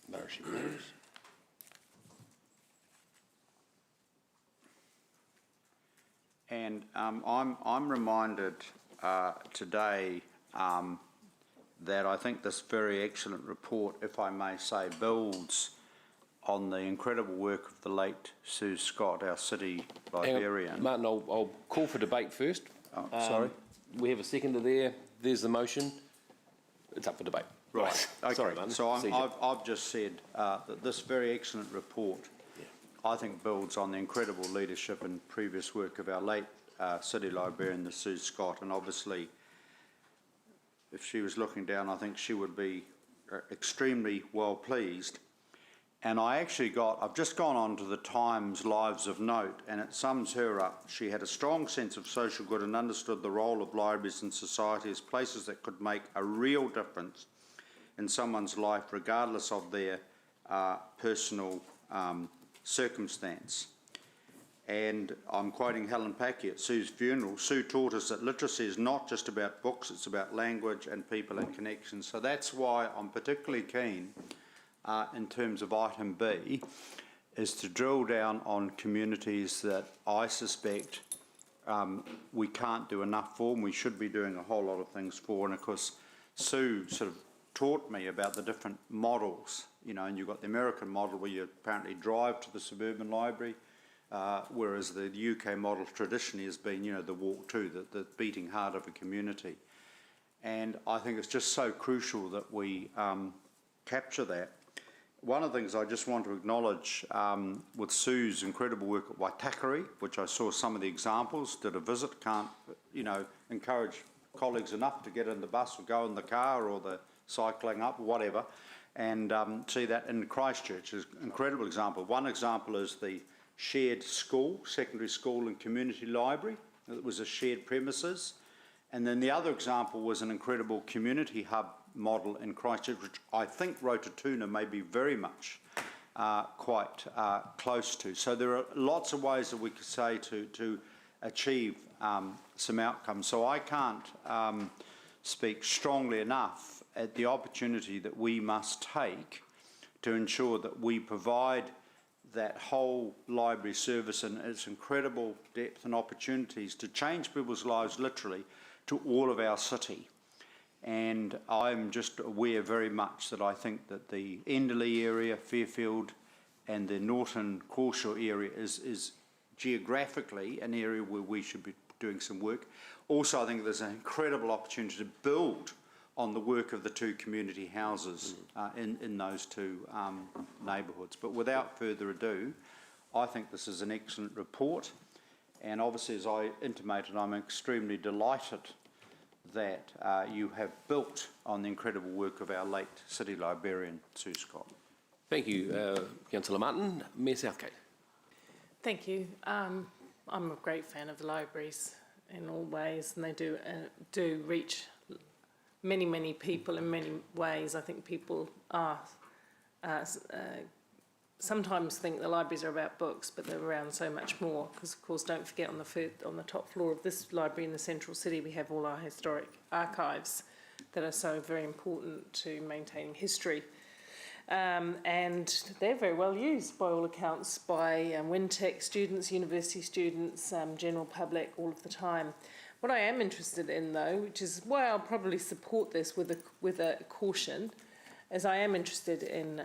S1: Nourishing news.
S6: And I'm reminded today that I think this very excellent report, if I may say, builds on the incredible work of the late Sue Scott, our city librarian.
S1: Martin, I'll call for debate first.
S6: Sorry?
S1: We have a seconder there. There's the motion. It's up for debate.
S6: Right. Okay.
S1: Sorry, Martin.
S6: So I've just said that this very excellent report, I think, builds on the incredible leadership and previous work of our late city librarian, the Sue Scott, and obviously, if she was looking down, I think she would be extremely well pleased. And I've just gone on to the Times Lives of Note, and it sums her up. She had a strong sense of social good and understood the role of libraries in society as places that could make a real difference in someone's life, regardless of their personal circumstance. And I'm quoting Helen Packey at Sue's funeral. Sue taught us that literacy is not just about books, it's about language and people and connections. So that's why I'm particularly keen, in terms of item B, is to drill down on communities that I suspect we can't do enough for, and we should be doing a whole lot of things for. And of course, Sue sort of taught me about the different models, you know, and you've got the American model where you apparently drive to the suburban library, whereas the UK model traditionally has been, you know, the walk to, the beating heart of a community. And I think it's just so crucial that we capture that. One of the things I just want to acknowledge with Sue's incredible work at Waitakere, which I saw some of the examples, did a visit, can't, you know, encourage colleagues enough to get in the bus or go in the car or the cycling up, whatever, and see that in Christchurch is an incredible example. One example is the shared school, secondary school and community library. It was a shared premises. And then the other example was an incredible community hub model in Christchurch, which I think Rotatuna may be very much quite close to. So there are lots of ways that we could say to achieve some outcomes. So I can't speak strongly enough at the opportunity that we must take to ensure that we provide that whole library service and its incredible depth and opportunities to change people's lives literally to all of our city. And I'm just aware very much that I think that the Enderley area, Fairfield and the Norton Corshore area is geographically an area where we should be doing some work. Also, I think there's an incredible opportunity to build on the work of the two community houses in those two neighbourhoods. But without further ado, I think this is an excellent report. And obviously, as I intimated, I'm extremely delighted that you have built on the incredible work of our late City Librarian, Sue Scott.
S1: Thank you, Councillor Martin. Mayor Southgate.
S12: Thank you. I'm a great fan of the libraries in all ways, and they do reach many people in many ways. I think people are sometimes think the libraries are about books, but they're around so much more. Because of course, don't forget on the top floor of this library in the central city, we have all our historic archives that are so very important to maintaining history. And they're very well used by all accounts by Wintec students, university students, general public, all of the time. What I am interested in, though, which is why I'll probably support this with a caution, is I am interested in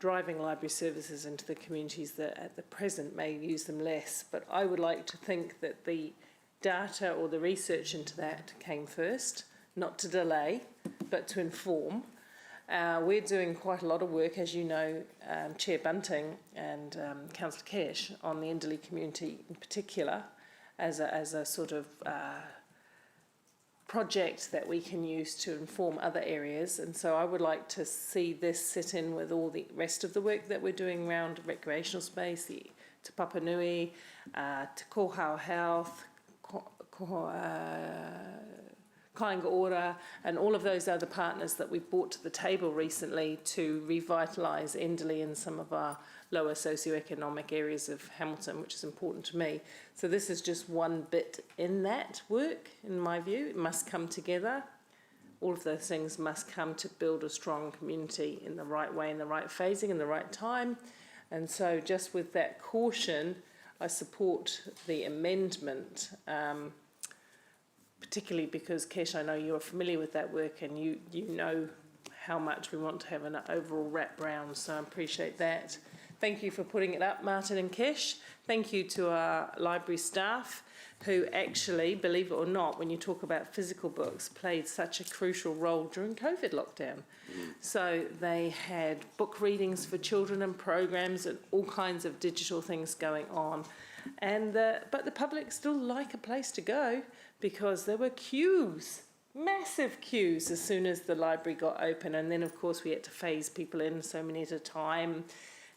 S12: driving library services into the communities that at the present may use them less. But I would like to think that the data or the research into that came first, not to delay, but to inform. We're doing quite a lot of work, as you know, Chair Bunting and Councillor Cash, on the Enderley community in particular, as a sort of project that we can use to inform other areas. And so I would like to see this sit in with all the rest of the work that we're doing around recreational space, Te Papanui, Te Kohau Health, Kāinga Ora, and all of those other partners that we've brought to the table recently to revitalise Enderley and some of our lower socioeconomic areas of Hamilton, which is important to me. So this is just one bit in that work, in my view. It must come together. All of those things must come to build a strong community in the right way, in the right phasing, in the right time. And so just with that caution, I support the amendment, particularly because, Kesh, I know you're familiar with that work and you know how much we want to have an overall wrap round, so I appreciate that. Thank you for putting it up, Martin and Kesh. Thank you to our library staff who actually, believe it or not, when you talk about physical books, played such a crucial role during COVID lockdown. So they had book readings for children and programs and all kinds of digital things going on. And but the public still like a place to go because there were queues massive queues as soon as the library got open, and then of course we had to phase people in so many at a time,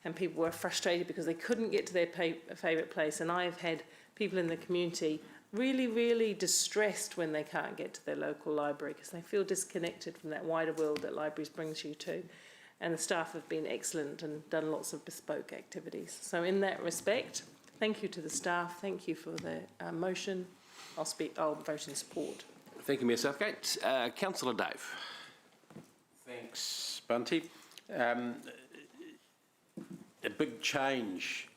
S12: and people were frustrated because they couldn't get to their favourite place. And I've had people in the community really, really distressed when they can't get to their local library because they feel disconnected from that wider world that libraries brings you to. And the staff have been excellent and done lots of bespoke activities. So in that respect, thank you to the staff, thank you for the motion. I'll vote in support.
S1: Thank you, Mayor Southgate. Councillor Dave.
S8: Thanks, Bunty. A big change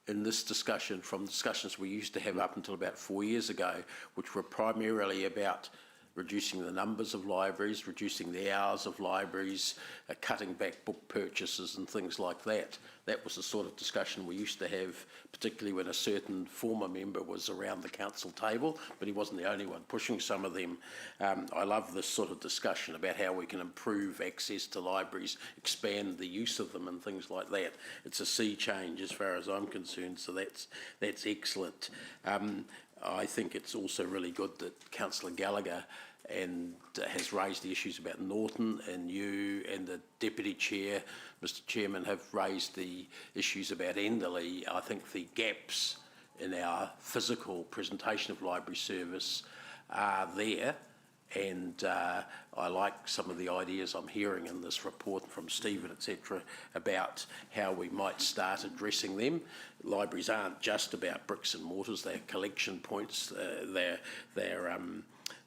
S8: in this discussion from discussions we used to have up until about 4 years ago, which were primarily about reducing the numbers of libraries, reducing the hours of libraries, cutting back book purchases and things like that. That was the sort of discussion we used to have, particularly when a certain former member was around the council table, but he wasn't the only one pushing some of them. I love this sort of discussion about how we can improve access to libraries, expand the use of them and things like that. It's a sea change as far as I'm concerned, so that's excellent. I think it's also really good that Councillor Gallagher has raised the issues about Norton, and you and the Deputy Chair, Mr Chairman, have raised the issues about Enderley. I think the gaps in our physical presentation of library service are there, and I like some of the ideas I'm hearing in this report from Stephen, etc., about how we might start addressing them. Libraries aren't just about bricks and mortars, they're collection points, they're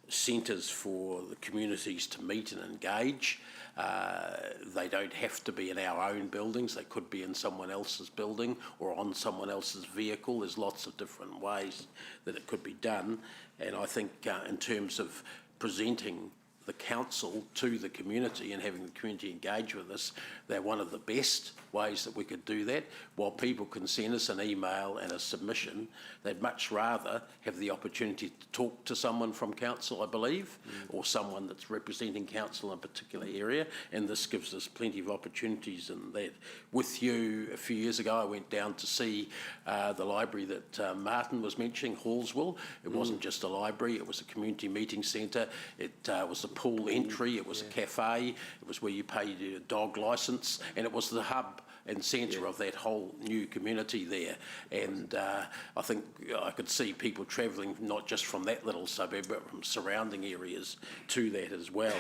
S8: centres for the communities to meet and engage. They don't have to be in our own buildings, they could be in someone else's building or on someone else's vehicle. There's lots of different ways that it could be done, and I think in terms of presenting the council to the community and having the community engage with us, they're one of the best ways that we could do that. While people can send us an email and a submission, they'd much rather have the opportunity to talk to someone from council, I believe, or someone that's representing council in a particular area, and this gives us plenty of opportunities in that. With you, a few years ago, I went down to see the library that Martin was mentioning, Hallswell. It wasn't just a library, it was a community meeting centre, it was a pool entry, it was a cafe, it was where you paid your dog licence, and it was the hub and centre of that whole new community there. And I think I could see people travelling not just from that little suburb but from surrounding areas to that as well.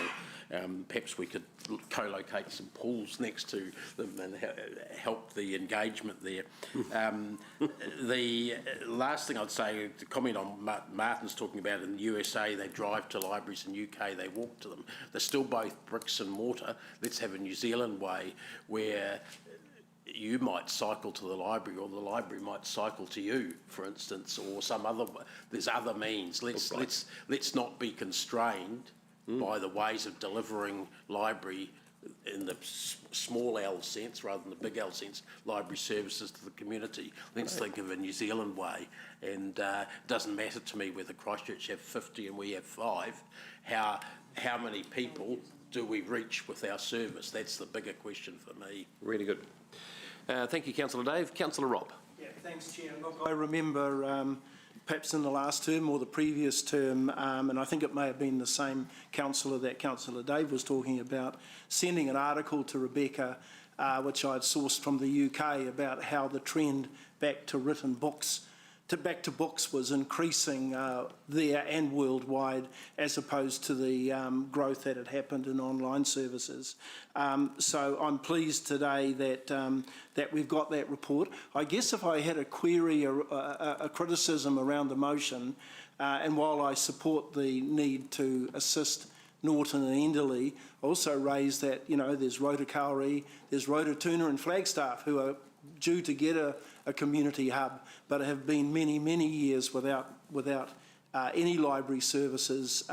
S8: Perhaps we could co-locate some pools next to them and help the engagement there. The last thing I'd say, to comment on Martin's talking about, in the USA they drive to libraries, in the UK they walk to them. They're still both bricks and mortar. Let's have a New Zealand way where you might cycle to the library, or the library might cycle to you, for instance, or some other. There's other means. Let's not be constrained by the ways of delivering library in the small L sense rather than the big L sense, library services to the community. Let's think of a New Zealand way, and it doesn't matter to me whether Christchurch have 50 and we have 5. How many people do we reach with our service? That's the bigger question for me.
S1: Really good. Thank you, Councillor Dave. Councillor Rob.
S2: Yeah, thanks, Chair. Look, I remember perhaps in the last term or the previous term, and I think it may have been the same councillor that Councillor Dave was talking about, sending an article to Rebecca, which I'd sourced from the UK, about how the trend back to written books, back to books, was increasing there and worldwide, as opposed to the growth that had happened in online services. So I'm pleased today that we've got that report. I guess if I had a query, a criticism around the motion, and while I support the need to assist Norton and Enderley, also raise that, you know, there's Rotokauri, there's Rototuna and Flagstaff, who are due to get a community hub, but have been many, many years without any library services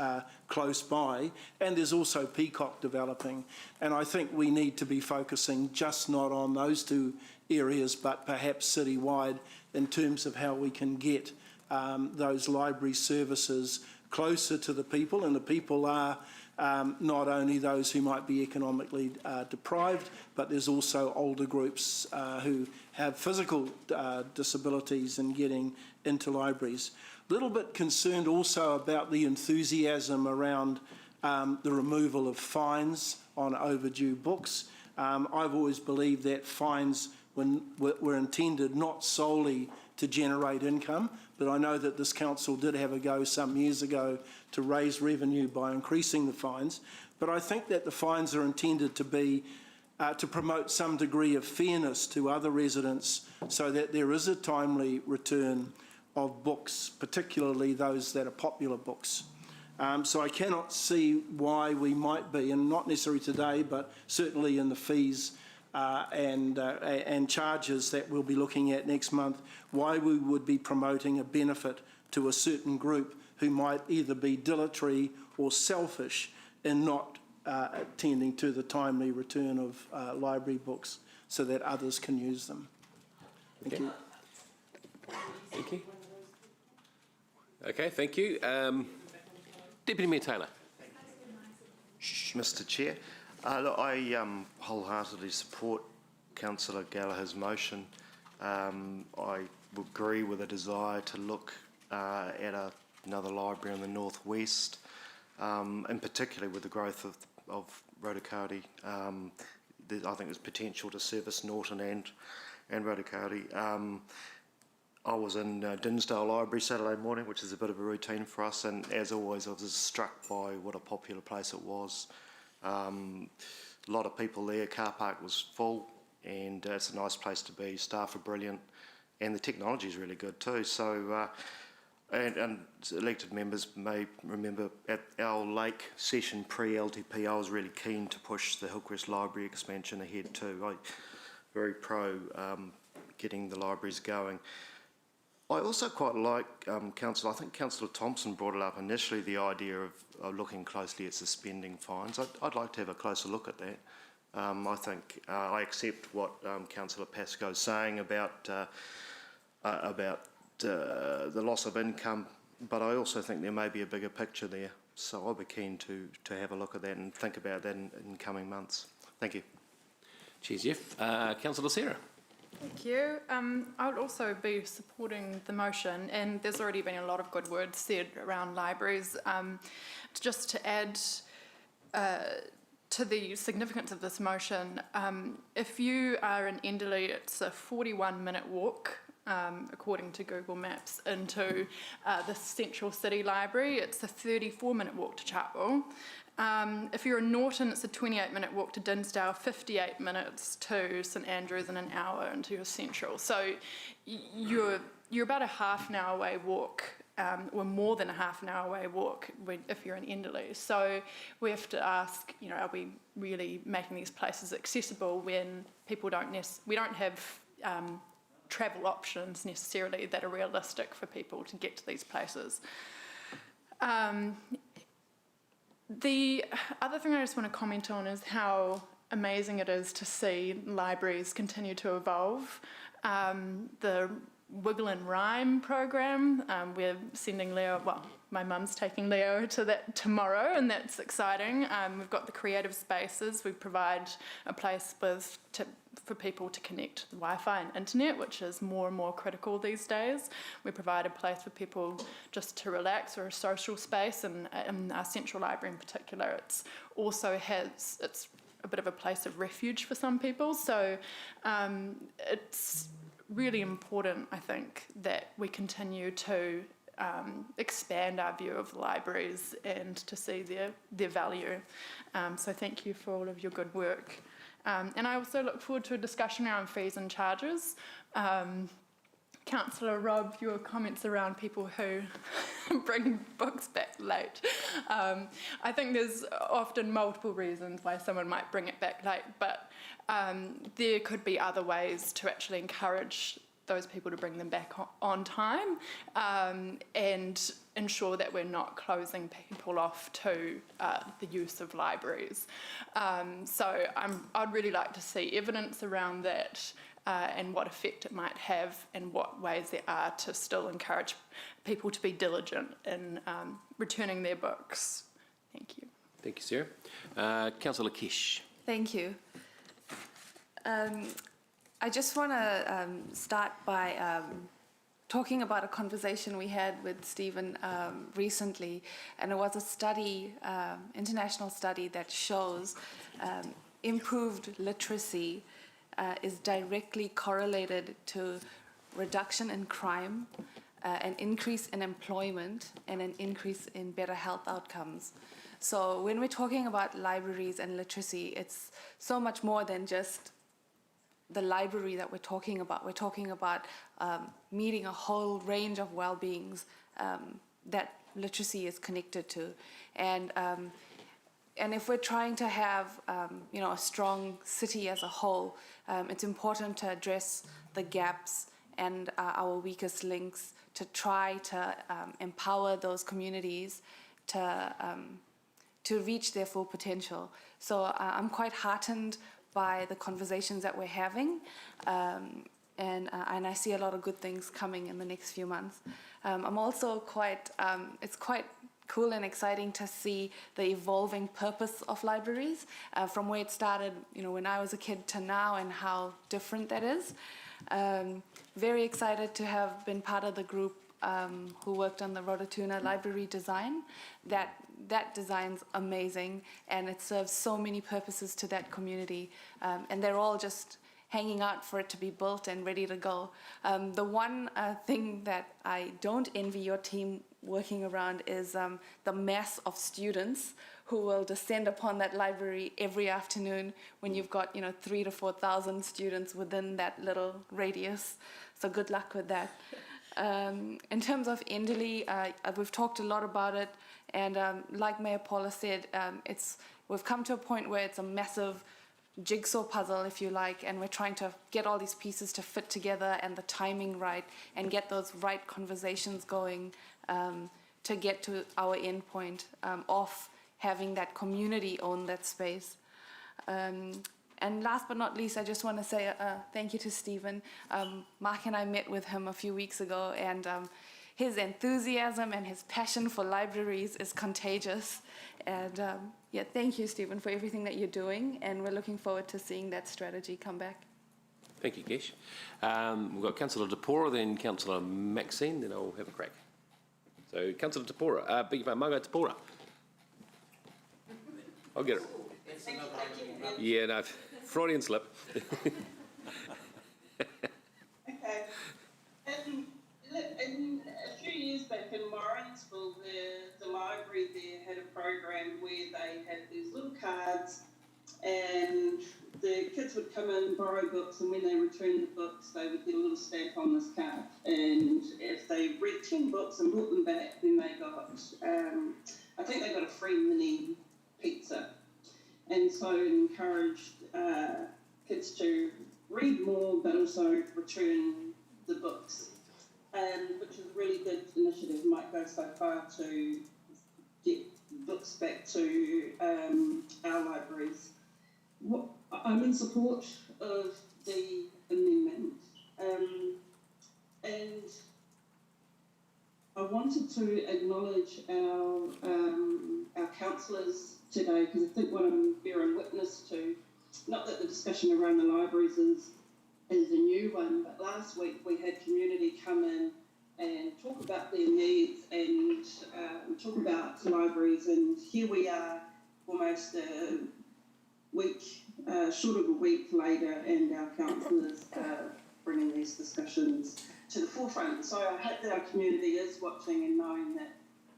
S2: close by. And there's also Peacock developing. And I think we need to be focusing just not on those two areas, but perhaps citywide, in terms of how we can get those library services closer to the people. And the people are not only those who might be economically deprived, but there's also older groups who have physical disabilities in getting into libraries. A little bit concerned also about the enthusiasm around the removal of fines on overdue books. I've always believed that fines were intended not solely to generate income, but I know that this council did have a go some years ago to raise revenue by increasing the fines. But I think that the fines are intended to be to promote some degree of fairness to other residents so that there is a timely return of books, particularly those that are popular books. So I cannot see why we might be, and not necessarily today, but certainly in the fees and charges that we'll be looking at next month, why we would be promoting a benefit to a certain group who might either be dilatory or selfish in not attending to the timely return of library books so that others can use them. Thank you.
S1: Thank you. Okay, thank you. Deputy Mayor Taylor.
S13: Mr. Chair, look, I wholeheartedly support Councillor Gallagher's motion. I agree with a desire to look at another library in the northwest, and particularly with the growth of Rotokauri. I think there's potential to service Norton and Rotokauri. I was in Dinsdale Library Saturday morning, which is a bit of a routine for us, and as always I was struck by what a popular place it was. A lot of people there, car park was full, and it's a nice place to be. Staff are brilliant, and the technology is really good too. So, and elected members may remember at our Lake session pre-LTP, I was really keen to push the Hillcrest Library expansion ahead too. I'm very pro getting the libraries going. I also quite like, I think Councillor Thompson brought it up initially, the idea of looking closely at suspending fines. I'd like to have a closer look at that. I think I accept what Councillor Pascoe's saying about the loss of income, but I also think there may be a bigger picture there. So I'll be keen to have a look at that and think about that in coming months. Thank you.
S1: Cheers, Jeff. Councillor Sarah.
S10: Thank you. I would also be supporting the motion, and there's already been a lot of good words said around libraries. Just to add to the significance of this motion, if you are in Enderley, it's a 41-minute walk, according to Google Maps, into the Central City Library. It's a 34-minute walk to Chartwell. If you're in Norton, it's a 28-minute walk to Dinsdale, 58 minutes to St Andrews, and an hour into your Central. So you're about a half an hour away walk, or more than a half an hour away walk if you're in Enderley. So we have to ask, are we really making these places accessible when people we don't have travel options necessarily that are realistic for people to get to these places. The other thing I just want to comment on is how amazing it is to see libraries continue to evolve. The Wiggle and Rhyme program, we're sending Leo, well, my mum's taking Leo to that tomorrow, and that's exciting. We've got the creative spaces. We provide a place for people to connect to the Wi-Fi and internet, which is more and more critical these days. We provide a place for people just to relax, or a social space, and in our Central Library in particular, it's a bit of a place of refuge for some people. So it's really important, I think, that we continue to expand our view of the libraries and to see their value. So thank you for all of your good work. And I also look forward to a discussion around fees and charges. Councillor Rob, your comments around people who bring books back late. I think there's often multiple reasons why someone might bring it back late, but there could be other ways to actually encourage those people to bring them back on time, and ensure that we're not closing people off to the use of libraries. So I'd really like to see evidence around that, and what effect it might have, and what ways there are to still encourage people to be diligent in returning their books. Thank you.
S1: Thank you, Sarah. Councillor Kish.
S14: Thank you. I just want to start by talking about a conversation we had with Stephen recently, and it was a study, international study, that shows improved literacy is directly correlated to reduction in crime, an increase in employment, and an increase in better health outcomes. So when we're talking about libraries and literacy, it's so much more than just the library that we're talking about. We're talking about meeting a whole range of well-beings that literacy is connected to. And if we're trying to have a strong city as a whole, it's important to address the gaps and our weakest links, to try to empower those communities to reach their full potential. So I'm quite heartened by the conversations that we're having, and I see a lot of good things coming in the next few months. I'm also it's quite cool and exciting to see the evolving purpose of libraries, from where it started, when I was a kid to now, and how different that is. Very excited to have been part of the group who worked on the Rototuna library design. That design's amazing, and it serves so many purposes to that community, and they're all just hanging out for it to be built and ready to go. The one thing that I don't envy your team working around is the mass of students who will descend upon that library every afternoon when you've got 3,000 to 4,000 students within that little radius. So good luck with that. In terms of Enderley, we've talked a lot about it, and like Mayor Paula said, we've come to a point where it's a massive jigsaw puzzle, if you like, and we're trying to get all these pieces to fit together and the timing right, and get those right conversations going to get to our end point of having that community own that space. And last but not least, I just want to say thank you to Stephen. Mark and I met with him a few weeks ago, and his enthusiasm and his passion for libraries is contagious. And thank you, Stephen, for everything that you're doing, and we're looking forward to seeing that strategy come back.
S1: Thank you, Kish. We've got Councillor Tapora, then Councillor Maxine, then I'll have a crack. So, Councillor Tapora, beg your pardon, Margaret Tapora. I'll get it. Yeah, no, Freudian slip.
S11: Okay. In a few years back in Morrinsville, the library there had a program where they had these little cards, and the kids would come in, borrow books, and when they returned the books, they would get a little stamp on this card. And if they read 10 books and brought them back, then they got, I think they got a free mini pizza. And so it encouraged kids to read more, but also return the books, which is a really good initiative. Might go so far to get books back to our libraries. I'm in support of the amendment, and I wanted to acknowledge our councillors today, because I think what I'm bearing witness to, not that the discussion around the libraries is a new one, but last week we had community come in and talk about their needs and talk about libraries, and here we are almost a week, short of a week later, and our councillors bringing these discussions to the forefront. So I hope that our community is watching and knowing that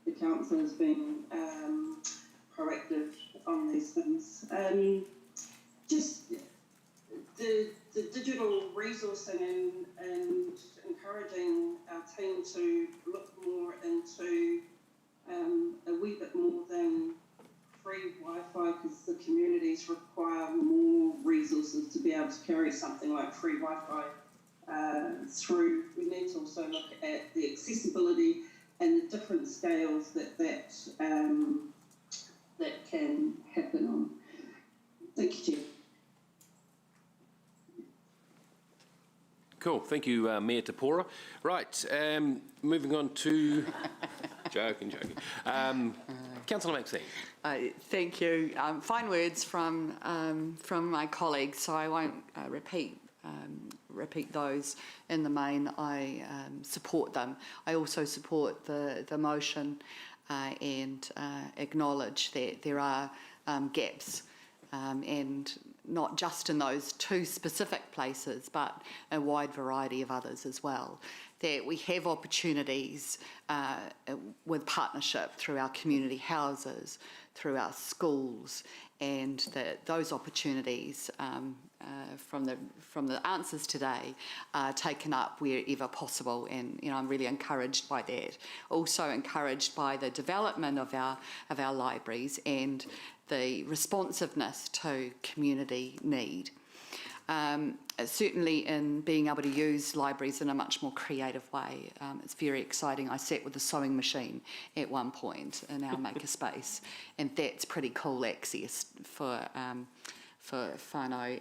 S11: the council has been proactive on these things. Just the digital resourcing and encouraging our team to look more into a wee bit more than free Wi-Fi, because the communities require more resources to be able to carry something like free Wi-Fi through. We need to also look at the accessibility and the different scales that can happen on. Thank you, Chair.
S1: Cool, thank you, Mayor Tapora. Right, moving on to Joking. Councillor Maxine.
S5: Thank you. Fine words from my colleagues, so I won't repeat those. In the main, I support them. I also support the motion and acknowledge that there are gaps, and not just in those two specific places, but a wide variety of others as well. That we have opportunities with partnership through our community houses, through our schools, and that those opportunities from the answers today are taken up wherever possible, and I'm really encouraged by that. Also encouraged by the development of our libraries and the responsiveness to community need. Certainly in being able to use libraries in a much more creative way. It's very exciting. I sat with a sewing machine at one point in our makerspace, and that's pretty cool access for whānau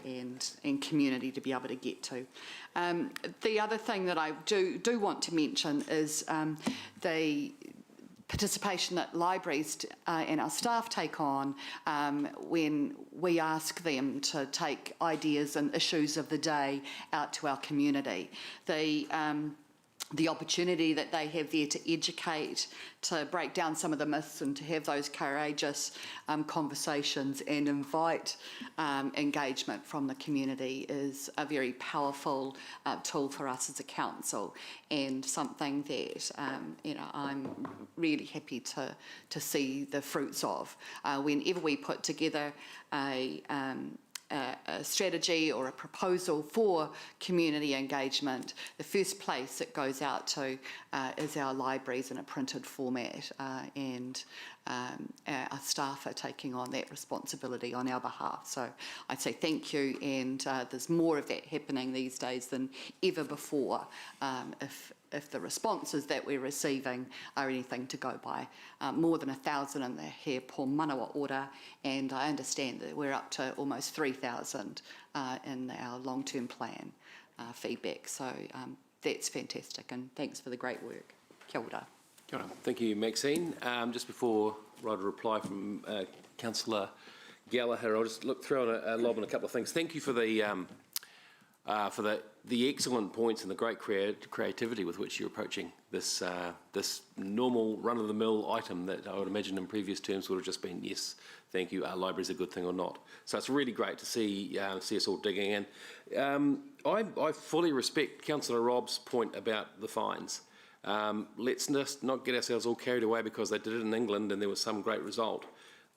S5: and community to be able to get to. The other thing that I do want to mention is the participation that libraries and our staff take on when we ask them to take ideas and issues of the day out to our community. The opportunity that they have there to educate, to break down some of the myths and to have those courageous conversations and invite engagement from the community is a very powerful tool for us as a council, and something that I'm really happy to see the fruits of. Whenever we put together a strategy or a proposal for community engagement, the first place it goes out to is our libraries in a printed format, and our staff are taking on that responsibility on our behalf. So I'd say thank you, and there's more of that happening these days than ever before, if the responses that we're receiving are anything to go by. More than 1,000 in the He Po Manawa order, and I understand that we're up to almost 3,000 in our long-term plan feedback. So that's fantastic, and thanks for the great work. Kia ora.
S1: Kia ora. Thank you, Maxine. Just before I write a reply from Councillor Gallagher, I'll just look through and lob in a couple of things. Thank you for the excellent points and the great creativity with which you're approaching this normal run-of-the-mill item that I would imagine in previous terms would have just been, yes, thank you, are libraries a good thing or not? So it's really great to see us all digging in. I fully respect Councillor Rob's point about the fines. Let's just not get ourselves all carried away because they did it in England and there was some great result.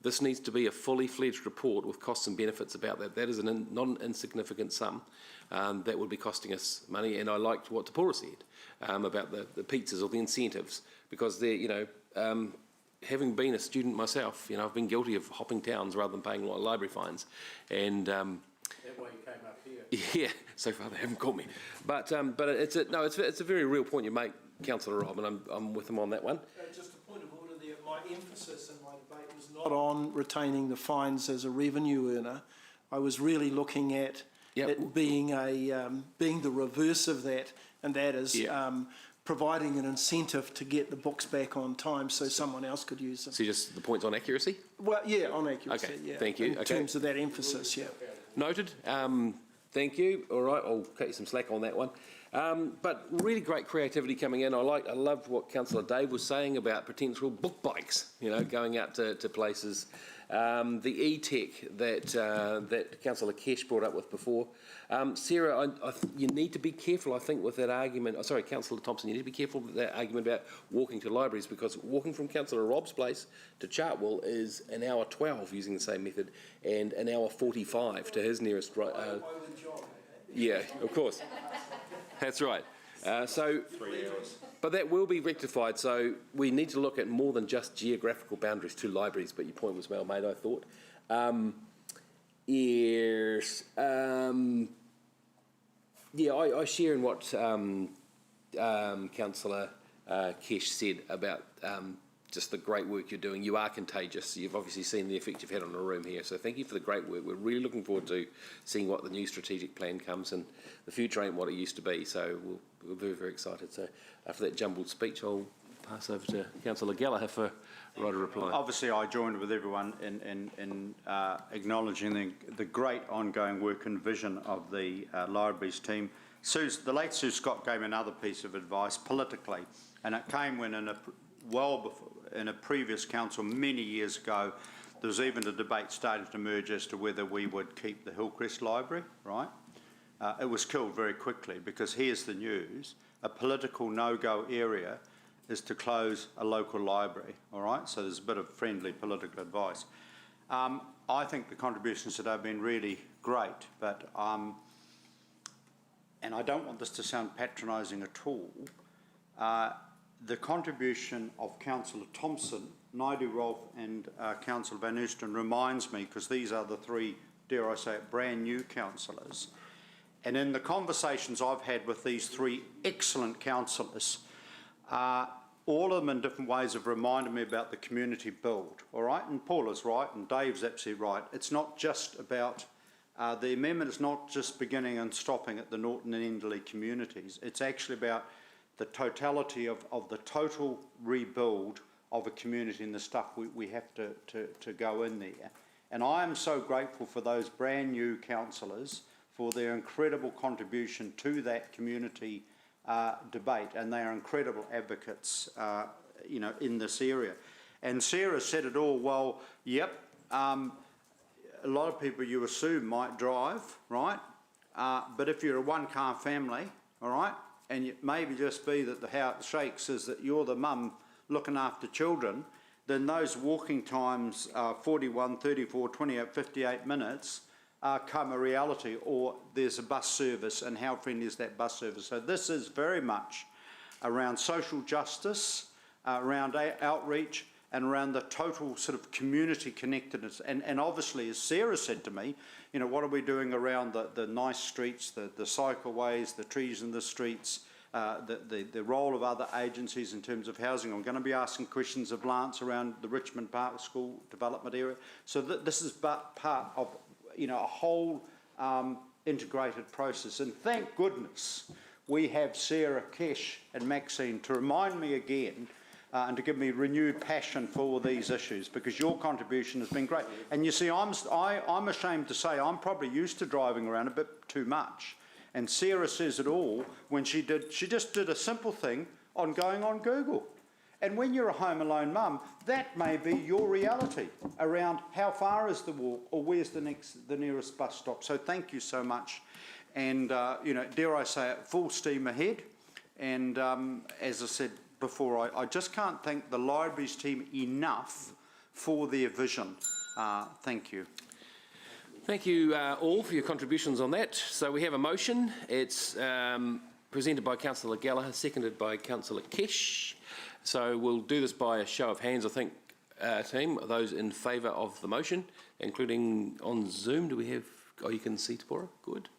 S1: This needs to be a fully fledged report with costs and benefits about that. That is not an insignificant sum. That would be costing us money, and I liked what Tapora said about the pizzas or the incentives, because they're, having been a student myself, I've been guilty of hopping towns rather than paying library fines, and
S8: that way you came up here.
S1: yeah, so far they haven't caught me, but it's a very real point you make, Councillor Rob, and I'm with him on that one.
S2: Just a point of order there, my emphasis in my debate was not on retaining the fines as a revenue earner. I was really looking at it being the reverse of that, and that is providing an incentive to get the books back on time so someone else could use them.
S1: So just the point's on accuracy?
S2: Well, yeah, on accuracy,
S1: okay,
S2: yeah.
S1: Thank you.
S2: In terms of that emphasis, yeah.
S1: Noted. Thank you. All right, I'll cut you some slack on that one. But really great creativity coming in. I loved what Councillor Dave was saying about potential book bikes, going out to places. The e-tech that Councillor Kesh brought up with before. Sarah, you need to be careful, I think, with that argument. Sorry, Councillor Thompson, you need to be careful with that argument about walking to libraries, because walking from Councillor Rob's place to Chartwell is an hour 12 using the same method, and an hour 45 to his nearest. Yeah, of course. That's right. 3 hours. But that will be rectified, so we need to look at more than just geographical boundaries to libraries, but your point was well made, I thought. Yes. I share in what Councillor Kesh said about just the great work you're doing. You are contagious. You've obviously seen the effect you've had on the room here, so thank you for the great work. We're really looking forward to seeing what the new strategic plan comes, and the future ain't what it used to be, so we're very, very excited. So after that jumbled speech, I'll pass over to Councillor Gallagher for right of reply.
S6: Obviously, I joined with everyone in acknowledging the great ongoing work and vision of the Libraries team. The late Sue Scott gave me another piece of advice politically, and it came when in a previous council many years ago, there was even a debate starting to emerge as to whether we would keep the Hillcrest Library, right? It was killed very quickly because here's the news, a political no-go area is to close a local library, all right? So there's a bit of friendly political advice. I think the contributions today have been really great, but, and I don't want this to sound patronising at all, the contribution of Councillor Thompson, Naidu Rolfe and Councillor Van Oosten reminds me, because these are the three, dare I say it, brand new councillors. And in the conversations I've had with these three excellent councillors, all of them in different ways have reminded me about the community build, all right? And Paula's right, and Dave's absolutely right. It's not just about, the amendment is not just beginning and stopping at the Norton and Enderley communities. It's actually about the totality of the total rebuild of a community and the stuff we have to go in there. And I am so grateful for those brand new councillors for their incredible contribution to that community debate, and they are incredible advocates, you know, in this area. And Sarah said it all well. Yep, a lot of people you assume might drive, right? But if you're a one-car family, all right, and it maybe just be that how it shakes is that you're the mum looking after children, then those walking times, 41, 34, 28, 58 minutes, come a reality, or there's a bus service, and how friendly is that bus service? So this is very much around social justice, around outreach, and around the total sort of community connectedness. And obviously, as Sarah said to me, you know, what are we doing around the nice streets, the cycleways, the trees in the streets, the role of other agencies in terms of housing. I'm going to be asking questions of Lance around the Richmond Park School development area. So this is but part of, you know, a whole integrated process. And thank goodness we have Sarah, Kesh and Maxine to remind me again and to give me renewed passion for these issues, because your contribution has been great. And you see, I'm ashamed to say I'm probably used to driving around a bit too much. And Sarah says it all when she just did a simple thing on going on Google. And when you're a home alone mum, that may be your reality around how far is the walk or where's the nearest bus stop. So thank you so much. And, you know, dare I say it, full steam ahead. And as I said before, I just can't thank the Libraries team enough for their vision. Thank you.
S1: Thank you all for your contributions on that. So we have a motion. It's presented by Councillor Gallagher, seconded by Councillor Kesh. So we'll do this by a show of hands, I think, team. Those in favour of the motion, including on Zoom. Do we have... Oh, you can see Tapora? Good.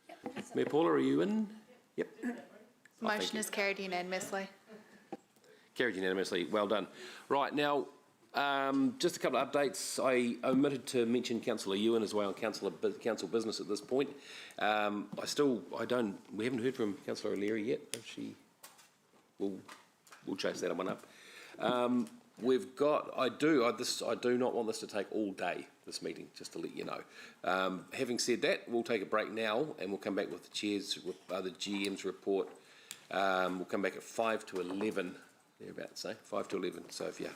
S1: Yep. Mayor Paula, are you in? Yep.
S10: Motion is carried unanimously.
S1: Carried unanimously. Well done. Right, now, just a couple of updates. I omitted to mention Councillor Ewan as well, council business at this point. We haven't heard from Councillor O'Leary yet. We'll chase that one up. I do not want this to take all day, this meeting, just to let you know. Having said that, we'll take a break now and we'll come back with the the GM's report. We'll come back at 5 to 11, thereabouts, 5 to 11. So if you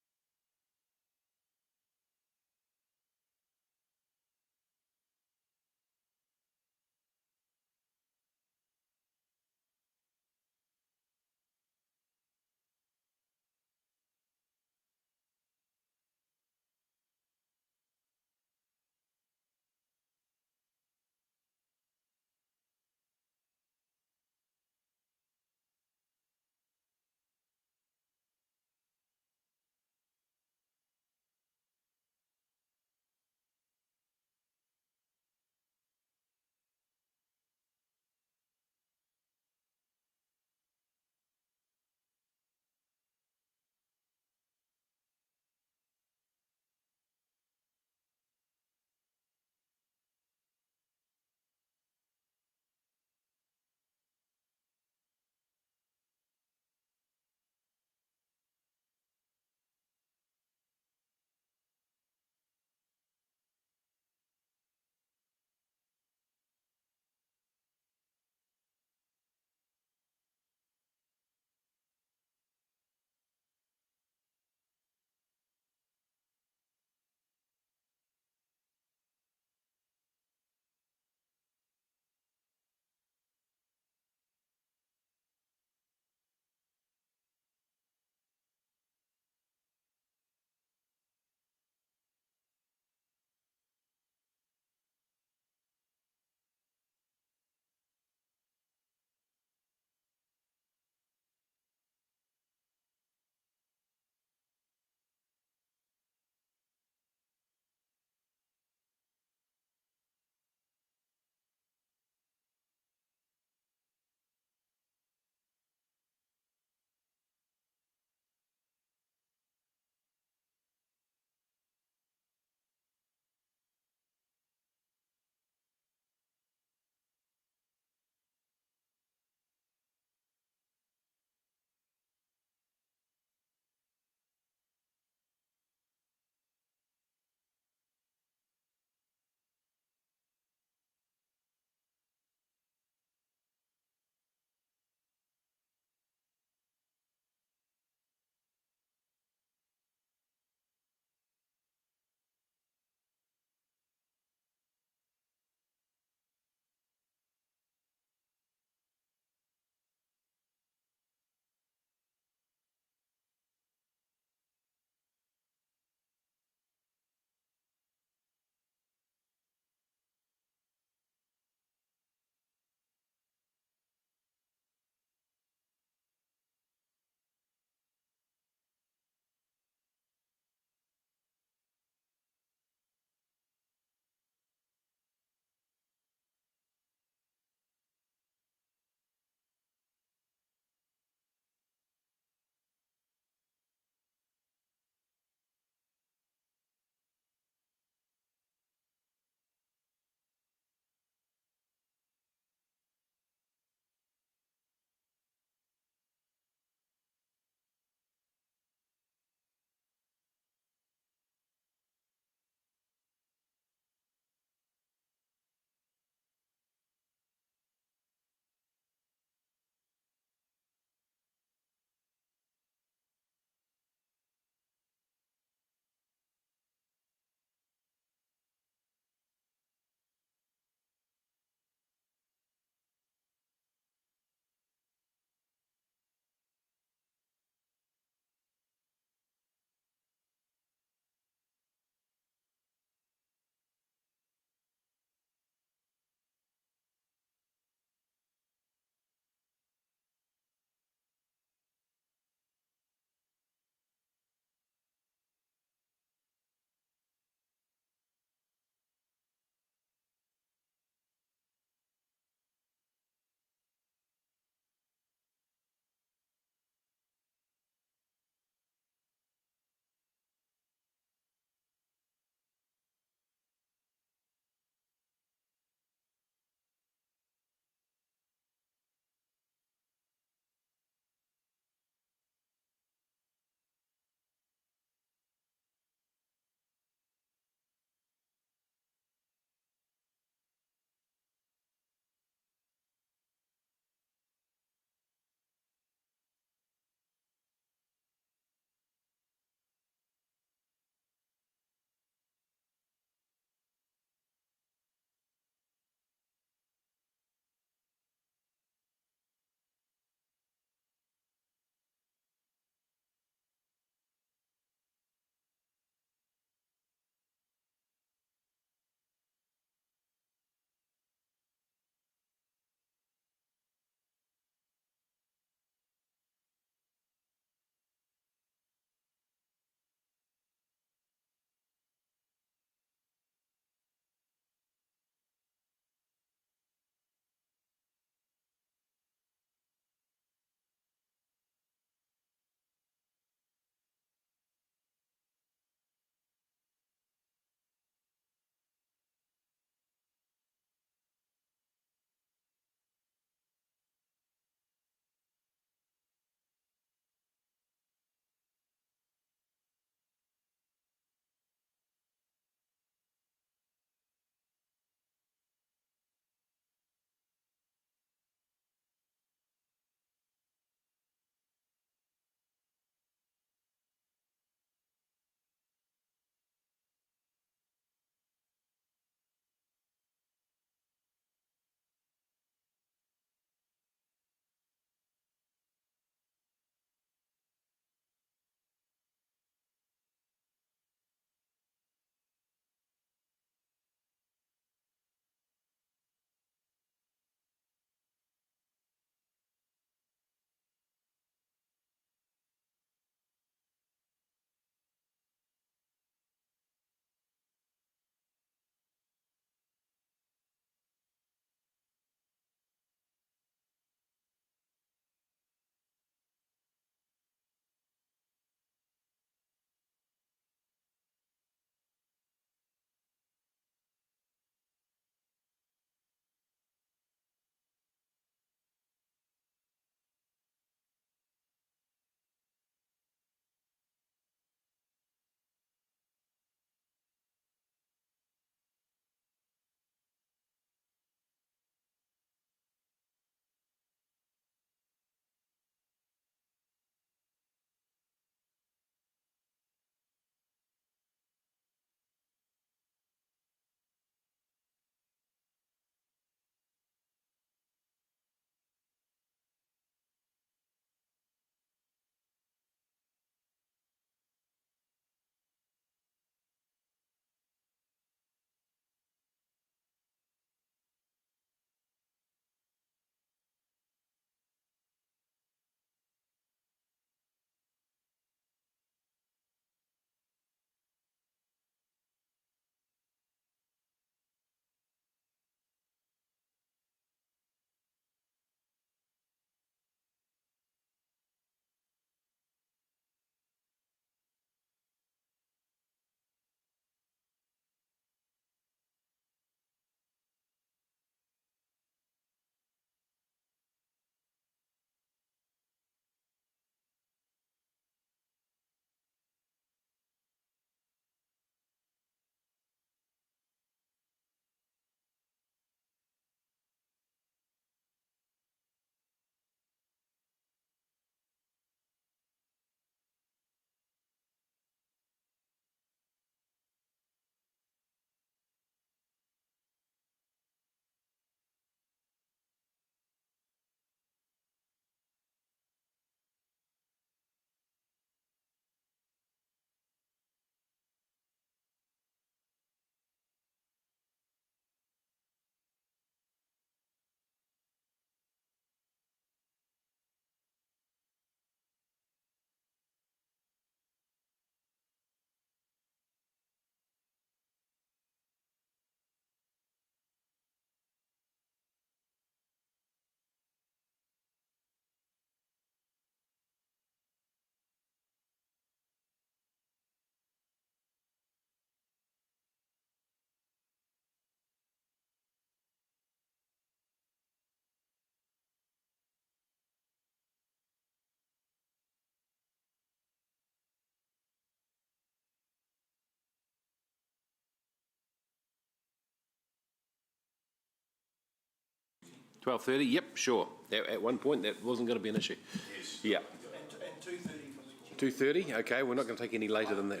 S1: 12:30, yep, sure. At one point, that wasn't going to be an issue.
S3: Yes.
S1: Yeah.
S2: And 2:30 for the
S1: 2:30, okay, we're not going to take any later than that.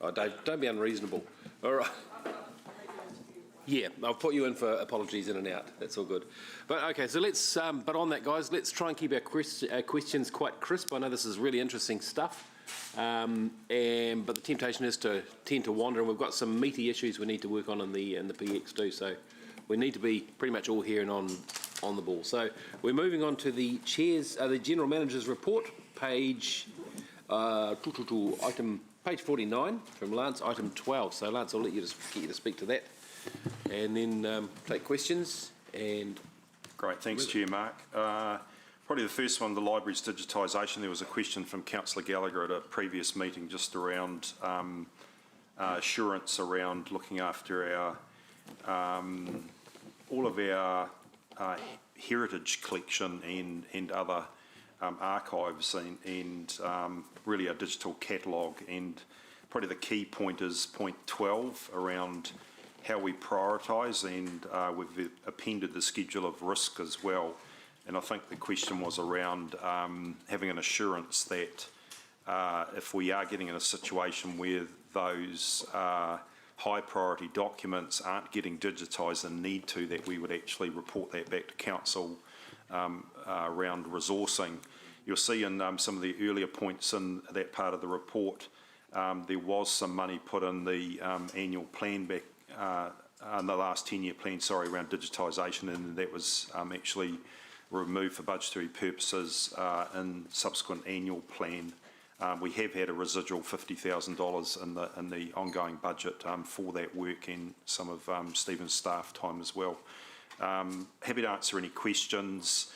S1: Oh, don't be unreasonable. All right. Yeah, I'll put you in for apologies in and out. That's all good. But okay, so let's. But on that, guys, let's try and keep our questions quite crisp. I know this is really interesting stuff, but the temptation is to tend to wander, and we've got some meaty issues we need to work on in the PX too. So we need to be pretty much all here and on the ball. So we're moving on to the general manager's report, page page 49 from Lance, item 12. So Lance, I'll let you get you to speak to that, and then take questions. And
S3: great, thanks, Chair Mark. Probably the first one, the library's digitisation. There was a question from Councillor Gallagher at a previous meeting just around assurance around looking after our all of our heritage collection and other archives and really our digital catalogue. And probably the key point is point 12 around how we prioritise, and we've appended the schedule of risk as well. And I think the question was around having an assurance that if we are getting in a situation where those high priority documents aren't getting digitised and need to, that we would actually report that back to Council around resourcing. You'll see in some of the earlier points in that part of the report, there was some money put in the annual plan back, the last 10-year plan, sorry, around digitisation, and that was actually removed for budgetary purposes in subsequent annual plan. We have had a residual $50,000 in the ongoing budget for that work and some of Stephen's staff time as well. Happy to answer any questions.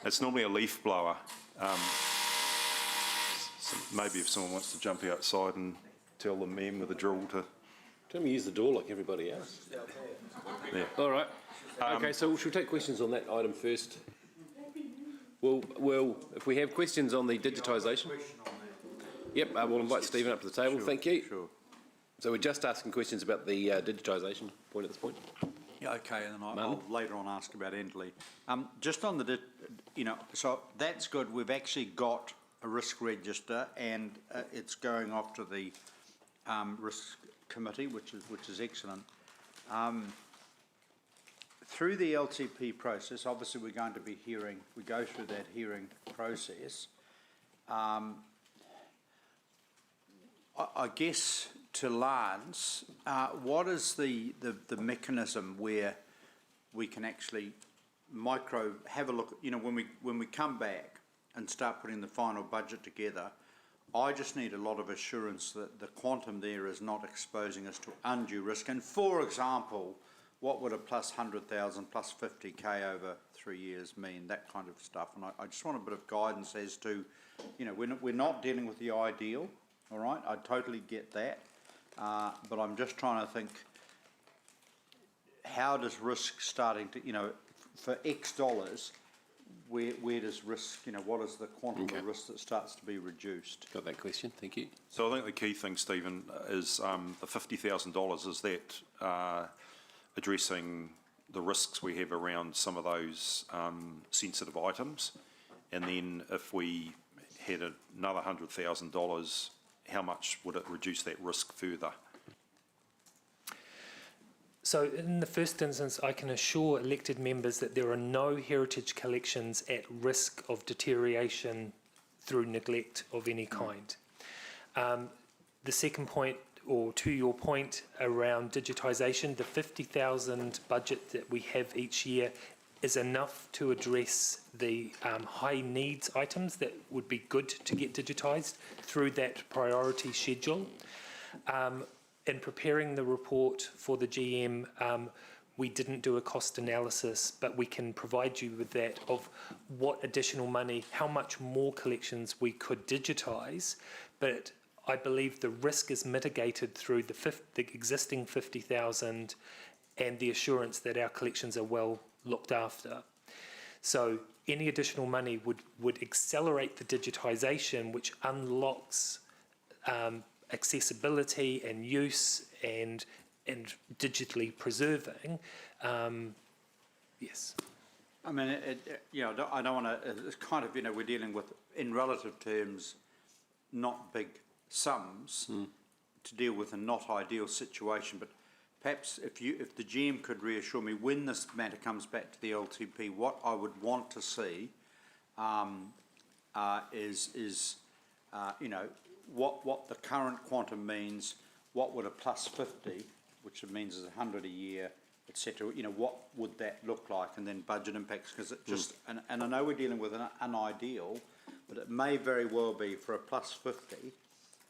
S3: It's normally a leaf blower. So maybe if someone wants to jump outside and tell the mem with a drill to...
S1: Tell me use the door like everybody else.
S3: Yeah.
S1: All right. Okay, so should we take questions on that item first? Well, if we have questions on the digitisation. Yep, we'll invite Stephen up to the table.
S6: Sure,
S1: thank you.
S6: Sure.
S1: So we're just asking questions about the digitisation point at this point.
S6: Yeah, okay, and then I'll later on ask about Endley. Just on the, so that's good. We've actually got a risk register, and it's going off to the risk committee, which is excellent. Through the LTP process, obviously we're going to be we go through that hearing process. I guess to Lance, what is the mechanism where we can actually have a look, when we come back and start putting the final budget together, I just need a lot of assurance that the quantum there is not exposing us to undue risk. And for example, what would a plus 100,000 plus 50k over 3 years mean, that kind of stuff. And I just want a bit of guidance as to, we're not dealing with the ideal, all right? I totally get that. But I'm just trying to think, how does risk starting to, for X dollars, where does risk, what is the quantum of risk that starts to be reduced?
S1: Got that question, thank you.
S3: So I think the key thing, Stephen, is the $50,000, is that addressing the risks we have around some of those sensitive items, and then if we had another $100,000, how much would it reduce that risk further?
S4: So in the first instance, I can assure elected members that there are no heritage collections at risk of deterioration through neglect of any kind. The second point, or to your point around digitisation, the 50,000 budget that we have each year is enough to address the high needs items that would be good to get digitised through that priority schedule. In preparing the report for the GM, we didn't do a cost analysis, but we can provide you with that of what additional money, how much more collections we could digitise, but I believe the risk is mitigated through the existing 50,000 and the assurance that our collections are well looked after. So any additional money would accelerate the digitisation, which unlocks accessibility and use and digitally preserving. Yes.
S6: I mean, I don't want to, it's kind of, we're dealing with, in relative terms, not big sums to deal with a not ideal situation, but perhaps if the GM could reassure me when this matter comes back to the LTP, what I would want to see is what the current quantum means, what would a plus 50, which means is 100 a year, etc. What would that look like, and then budget impacts, because it just and I know we're dealing with an unideal, but it may very well be for a plus 50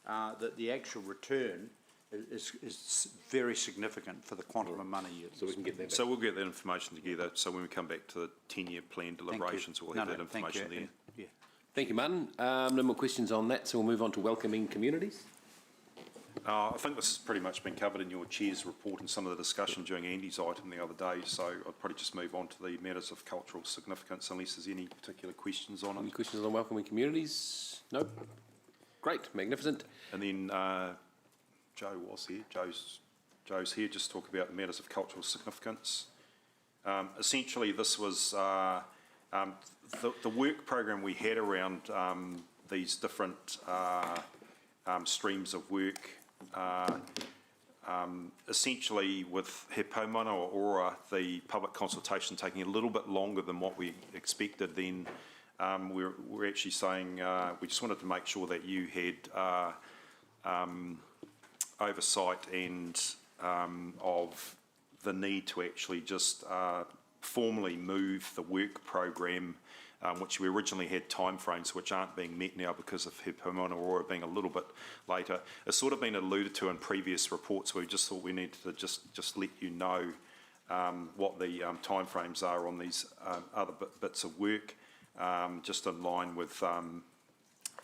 S6: that the actual return is very significant for the quantum of money used.
S1: So we can get that back.
S3: So we'll get that information together, so when we come back to the 10-year plan deliberations, we'll have that information there.
S6: Yeah.
S1: Thank you, Martin. No more questions on that, so we'll move on to welcoming communities.
S3: I think this has pretty much been covered in your chair's report and some of the discussion during Andy's item the other day, so I'd probably just move on to the matters of cultural significance unless there's any particular questions on it.
S1: Any questions on welcoming communities? Nope. Great, magnificent.
S3: And then Joe was here. Joe's here just to talk about the matters of cultural significance. Essentially, this was the work program we had around these different streams of work. Essentially, with He Paumana o Ora, the public consultation taking a little bit longer than what we expected, then we're actually saying we just wanted to make sure that you had oversight and of the need to actually just formally move the work program, which we originally had timeframes which aren't being met now because of He Paumana o Ora being a little bit later. It's sort of been alluded to in previous reports. We just thought we needed to just let you know what the timeframes are on these other bits of work, just in line with He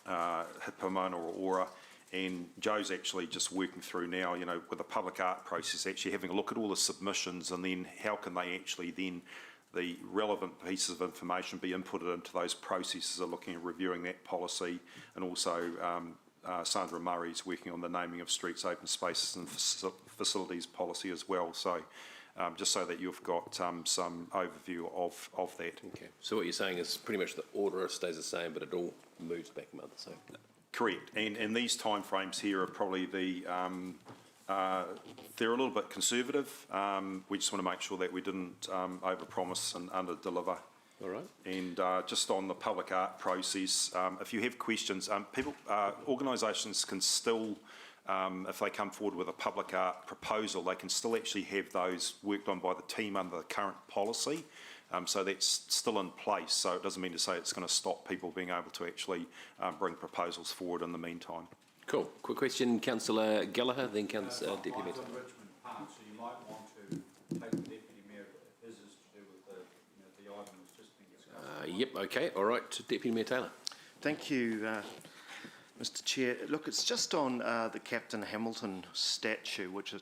S3: Paumana o Ora. And Joe's actually just working through now, with the public art process, actually having a look at all the submissions, and then how can they actually then, the relevant pieces of information be inputted into those processes of looking at reviewing that policy. And also Sandra Murray's working on the naming of streets, open spaces and facilities policy as well. So just so that you've got some overview of that.
S1: Okay. So what you're saying is pretty much the order stays the same, but it all moves back a month. So.
S3: Correct. And these timeframes here are probably they're a little bit conservative. We just want to make sure that we didn't overpromise and underdeliver.
S1: All right.
S3: And just on the public art process, if you have questions, organisations can still, if they come forward with a public art proposal, they can still actually have those worked on by the team under the current policy. So that's still in place. So it doesn't mean to say it's going to stop people being able to actually bring proposals forward in the meantime.
S1: Cool. Quick question, Councillor Gallagher, then Deputy Mayor.
S6: Richmond Park, so you might want to take the Deputy Mayor, his is to do with the item that's just been discussed.
S1: Yep, okay, all right. Deputy Mayor Taylor.
S13: Thank you, Mr. Chair. Look, it's just on the Captain Hamilton statue, which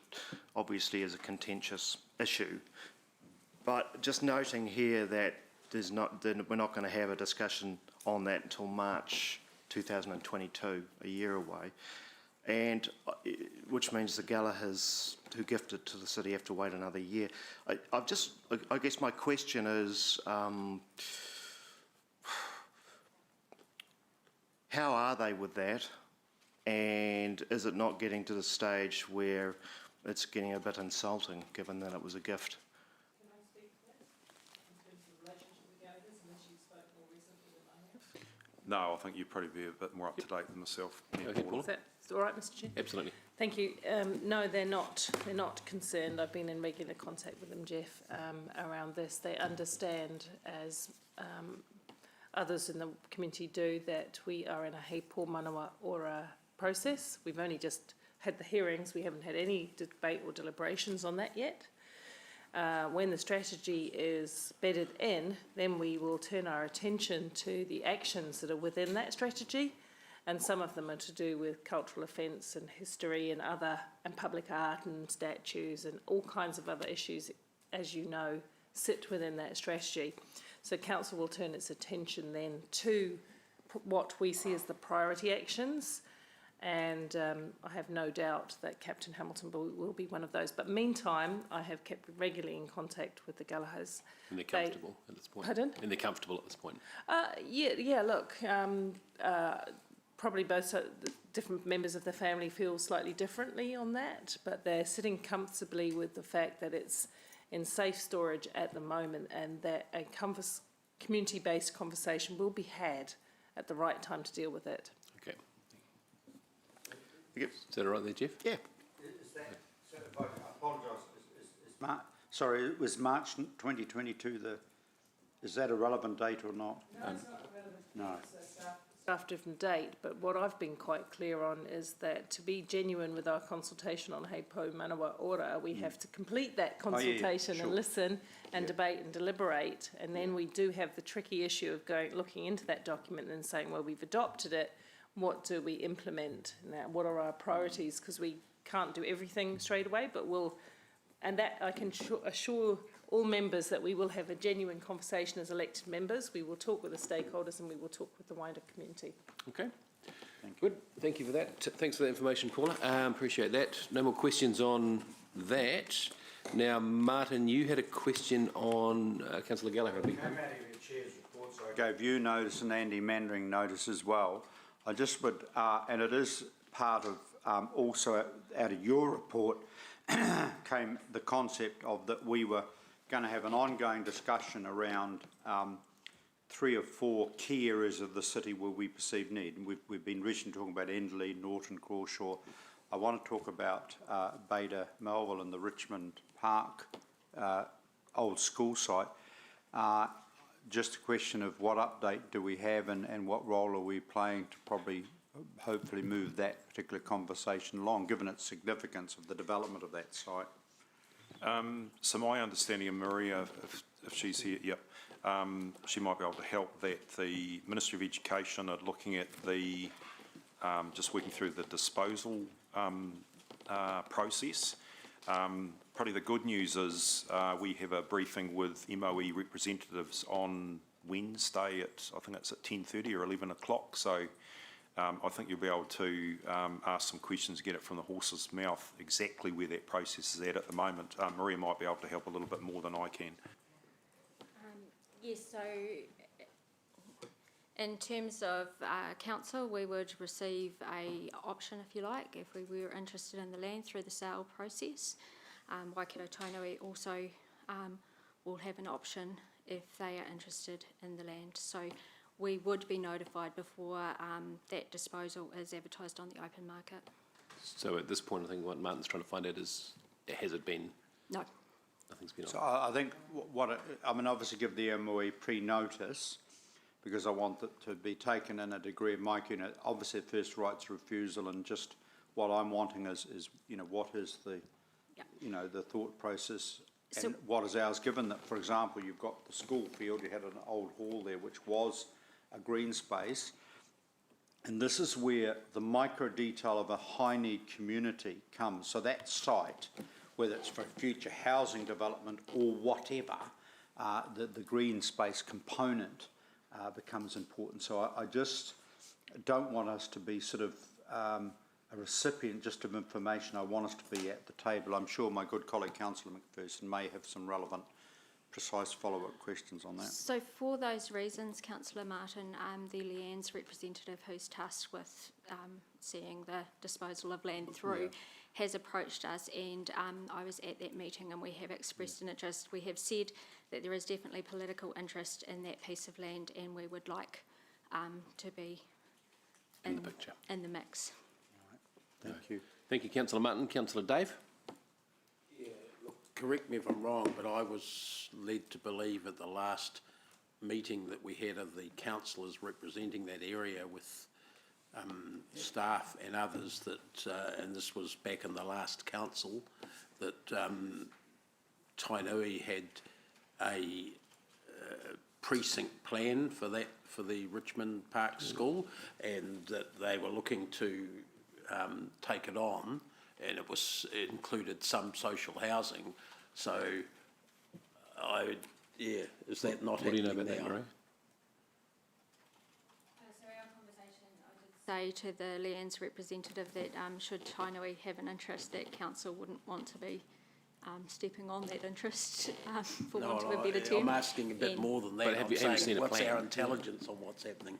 S13: obviously is a contentious issue. But just noting here that we're not going to have a discussion on that until March 2022, a year away, and which means the Gallaghers who gifted to the city have to wait another year. I guess my question is, how are they with that? And is it not getting to the stage where it's getting a bit insulting, given that it was a gift?
S3: No, I think you'd probably be a bit more up to date than myself.
S1: Okay, Paula.
S12: Is that all right, Mr. Chair?
S1: Absolutely.
S12: Thank you. No, they're not. They're not concerned. I've been in regular contact with them, Jeff, around this. They understand, as others in the community do, that we are in a He Paumana o Ora process. We've only just had the hearings. We haven't had any debate or deliberations on that yet. When the strategy is bedded in, then we will turn our attention to the actions that are within that strategy, and some of them are to do with cultural offence and history and public art and statues and all kinds of other issues, as you know, sit within that strategy. So Council will turn its attention then to what we see as the priority actions, And I have no doubt that Captain Hamilton will be one of those. But meantime, I have kept regularly in contact with the Gallagher's.
S1: And they're comfortable at this point.
S12: Pardon?
S1: And they're comfortable at this point.
S12: Yeah, look, probably both different members of the family feel slightly differently on that, but they're sitting comfortably with the fact that it's in safe storage at the moment, and that a community-based conversation will be had at the right time to deal with it.
S1: Okay. Is that all right there, Jeff?
S6: Yeah. Is that, so if I apologise, sorry, it was March 2022, is that a relevant date or not?
S12: No, it's not relevant.
S6: No.
S12: It's a staff different date, but what I've been quite clear on is that to be genuine with our consultation on Hei Po Manawa Ora, we have to complete that consultation and listen and debate and deliberate, and then we do have the tricky issue of looking into that document and saying, well, we've adopted it, what do we implement now? What are our priorities? Because we can't do everything straight away, but and that I can assure all members that we will have a genuine conversation as elected members. We will talk with the stakeholders and we will talk with the wider community.
S1: Okay. Good. Thank you for that. Thanks for that information, Paula. Appreciate that. No more questions on that. Now, Martin, you had a question on Councillor Gallagher.
S6: Came out of your chair's report, so I gave you notice and Andy Mandering notice as well. I just would, and it is part of also out of your report, came the concept of that we were going to have an ongoing discussion around 3 or 4 key areas of the city where we perceive need. And we've been recently talking about Enderley, Norton, Crawshaw. I want to talk about Beta, Melville and the Richmond Park old school site. Just a question of what update do we have and what role are we playing to probably hopefully move that particular conversation along, given its significance of the development of that site.
S3: So my understanding of Maria, if she's here, yep, she might be able to help, that the Ministry of Education are looking at the, just working through the disposal process. Probably the good news is we have a briefing with MOE representatives on Wednesday at, I think it's at 10:30 or 11 o'clock, so I think you'll be able to ask some questions, get it from the horse's mouth exactly where that process is at the moment. Maria might be able to help a little bit more than I can.
S15: Yes, so in terms of council, we would receive a option, if you like, if we were interested in the land through the sale process. Waikato Tainui also will have an option if they are interested in the land. So we would be notified before that disposal is advertised on the open market.
S1: So at this point, I think what Martin's trying to find out is, has it been?
S15: No.
S1: Nothing's been on.
S6: So I think I mean, obviously give the MOE pre-notice, because I want it to be taken in a degree of my unit. Obviously, first rights of refusal, and just what I'm wanting is you know, what is the, you know, the thought process, and what is ours, given that, for example, you've got the school field, you had an old hall there, which was a green space, and this is where the micro detail of a high need community comes. So that site, whether it's for future housing development or whatever, the green space component becomes important. So I just don't want us to be sort of a recipient just of information. I want us to be at the table. I'm sure my good colleague Councillor McPherson may have some relevant, precise follow-up questions on that.
S15: So for those reasons, Councillor Martin, the Leanne's representative who's tasked with seeing the disposal of land through, has approached us, and I was at that meeting, and we have expressed an interest. We have said that there is definitely political interest in that piece of land, and we would like to be
S1: in the picture,
S15: in the mix.
S6: Thank you.
S1: Thank you, Councillor Martin. Councillor Dave?
S8: Yeah, look, correct me if I'm wrong, but I was led to believe at the last meeting that we had of the councillors representing that area with staff and others that, and this was back in the last council, that Tainui had a precinct plan for that, for the Richmond Park School, and that they were looking to take it on, and it included some social housing. So is that not happening now?
S1: What do you know about that, Marie?
S15: So our conversation, I did say to the Lands representative that should Tainui have an interest, that council wouldn't want to be stepping on that interest, for want of a better term.
S8: I'm asking a bit more than that.
S1: But have you
S8: I'm
S1: seen
S8: saying,
S1: a
S8: what's
S1: plan?
S8: our intelligence on what's happening?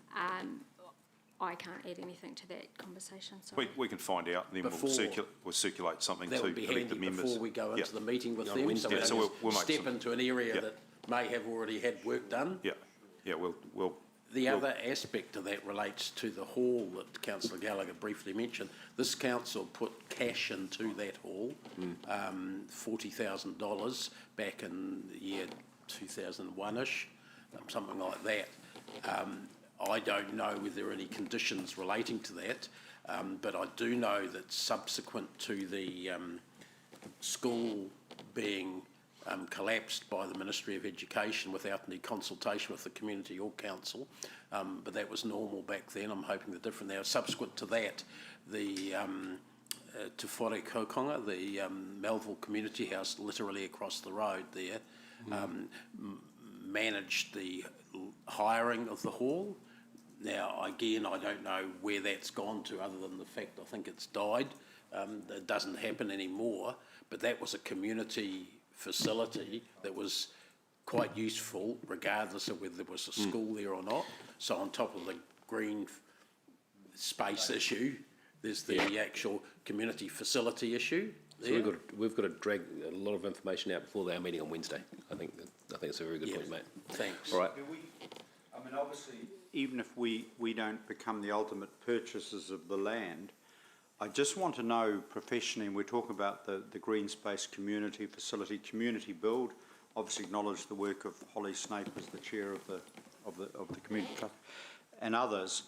S15: I can't add anything to that conversation, sorry.
S3: We can find out, and then we'll circulate something
S8: That
S3: to
S8: would be
S3: let the
S8: handy
S3: members.
S8: before we go into the meeting with
S1: On
S8: them,
S1: Wednesday.
S8: so we
S3: Yeah, so
S8: don't
S3: we'll make
S8: step
S3: some-
S8: into an area
S3: Yeah.
S8: that may have already had work done.
S3: We'll
S8: The other aspect of that relates to the hall that Councillor Gallagher briefly mentioned. This council put cash into that hall, $40,000 back in the year 2001-ish, something like that. I don't know whether there are any conditions relating to that, but I do know that subsequent to the school being collapsed by the Ministry of Education without any consultation with the community or council, but that was normal back then. I'm hoping they're different now. Subsequent to that, the Te Whare Kokonga, the Melville Community House, literally across the road there, managed the hiring of the hall. Now, again, I don't know where that's gone to, other than the fact I think it's died. It doesn't happen anymore, but that was a community facility that was quite useful, regardless of whether there was a school there or not. So on top of the green space issue, there's the actual community facility issue.
S1: So we've got to drag a lot of information out before our meeting on Wednesday. I think it's a very good point, mate.
S8: Thanks.
S1: All right.
S6: I mean, obviously, even if we don't become the ultimate purchasers of the land, I just want to know professionally, and we're talking about the green space community facility, community build, obviously acknowledge the work of Holly Snape as the chair of the community club and others.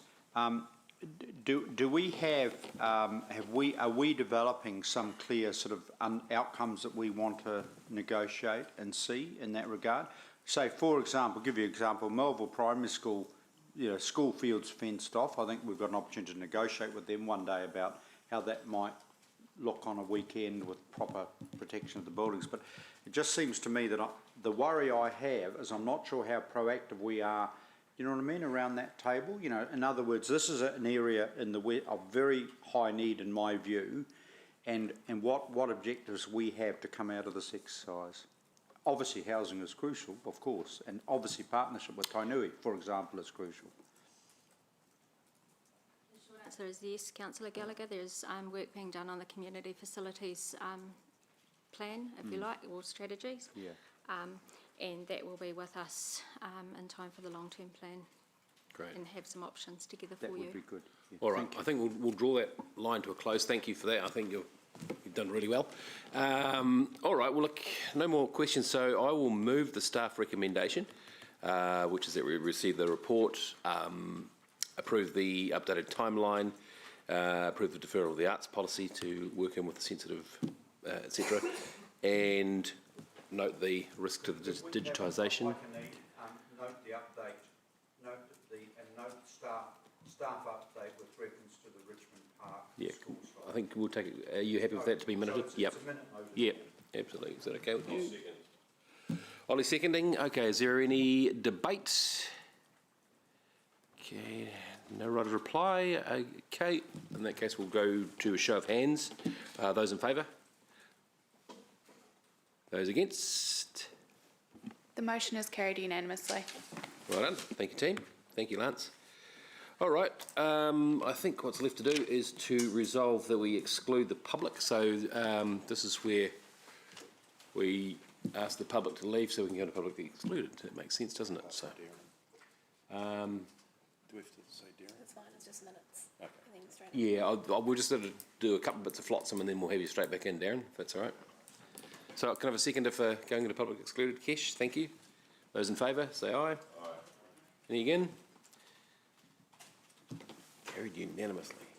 S6: Do we have are we developing some clear sort of outcomes that we want to negotiate and see in that regard? Say, for example, give you an example, Melville Primary School, school fields fenced off. I think we've got an opportunity to negotiate with them one day about how that might look on a weekend with proper protection of the buildings. But it just seems to me that the worry I have is I'm not sure how proactive we are, you know what I mean, around that table. In other words, this is an area in the of very high need in my view, and what objectives we have to come out of this exercise. Obviously housing is crucial, of course, and obviously partnership with Tainui, for example, is crucial.
S15: So is yes, Councillor Gallagher, there's work being done on the community facilities plan, if you like, or strategies.
S6: Yeah.
S15: And that will be with us in time for the long-term plan.
S1: Great.
S15: And have some options together
S6: That
S15: for you.
S6: would be good. Yeah,
S1: All right. I think we'll draw that line to a close. Thank you for that. I think you've done really well. All right. Well, look, no more questions. So I will move the staff recommendation, which is that we receive the report, approve the updated timeline, approve the deferral of the arts policy to work in with the sensitive, etc., and note the risk to the digitisation.
S6: Note the update, note staff update with reference to the Richmond Park school site.
S1: I think we'll take it. Are you happy with that to be minuted?
S6: So
S1: Yep.
S6: it's a minute notice.
S1: Yep, absolutely. Is that okay with you? Ollie seconding. Okay, is there any debate? Okay, no right of reply. Okay, in that case we'll go to a show of hands. Those in favour? Those against?
S16: The motion is carried unanimously.
S1: Well done. Thank you, team. Thank you, Lance. All right. I think what's left to do is to resolve that we exclude the public. So this is where we ask the public to leave so we can go to publicly excluded. That makes sense, doesn't it? So.
S3: Do we have to say Darren?
S16: That's fine, it's just minutes.
S3: Okay.
S1: Yeah, we'll just do a couple bits of flotsam and then we'll have you straight back in, Darren, if that's all right. So can I have a seconder for going into public excluded? Kesh, thank you. Those in favour, say aye. Aye. Any again? Carried unanimously.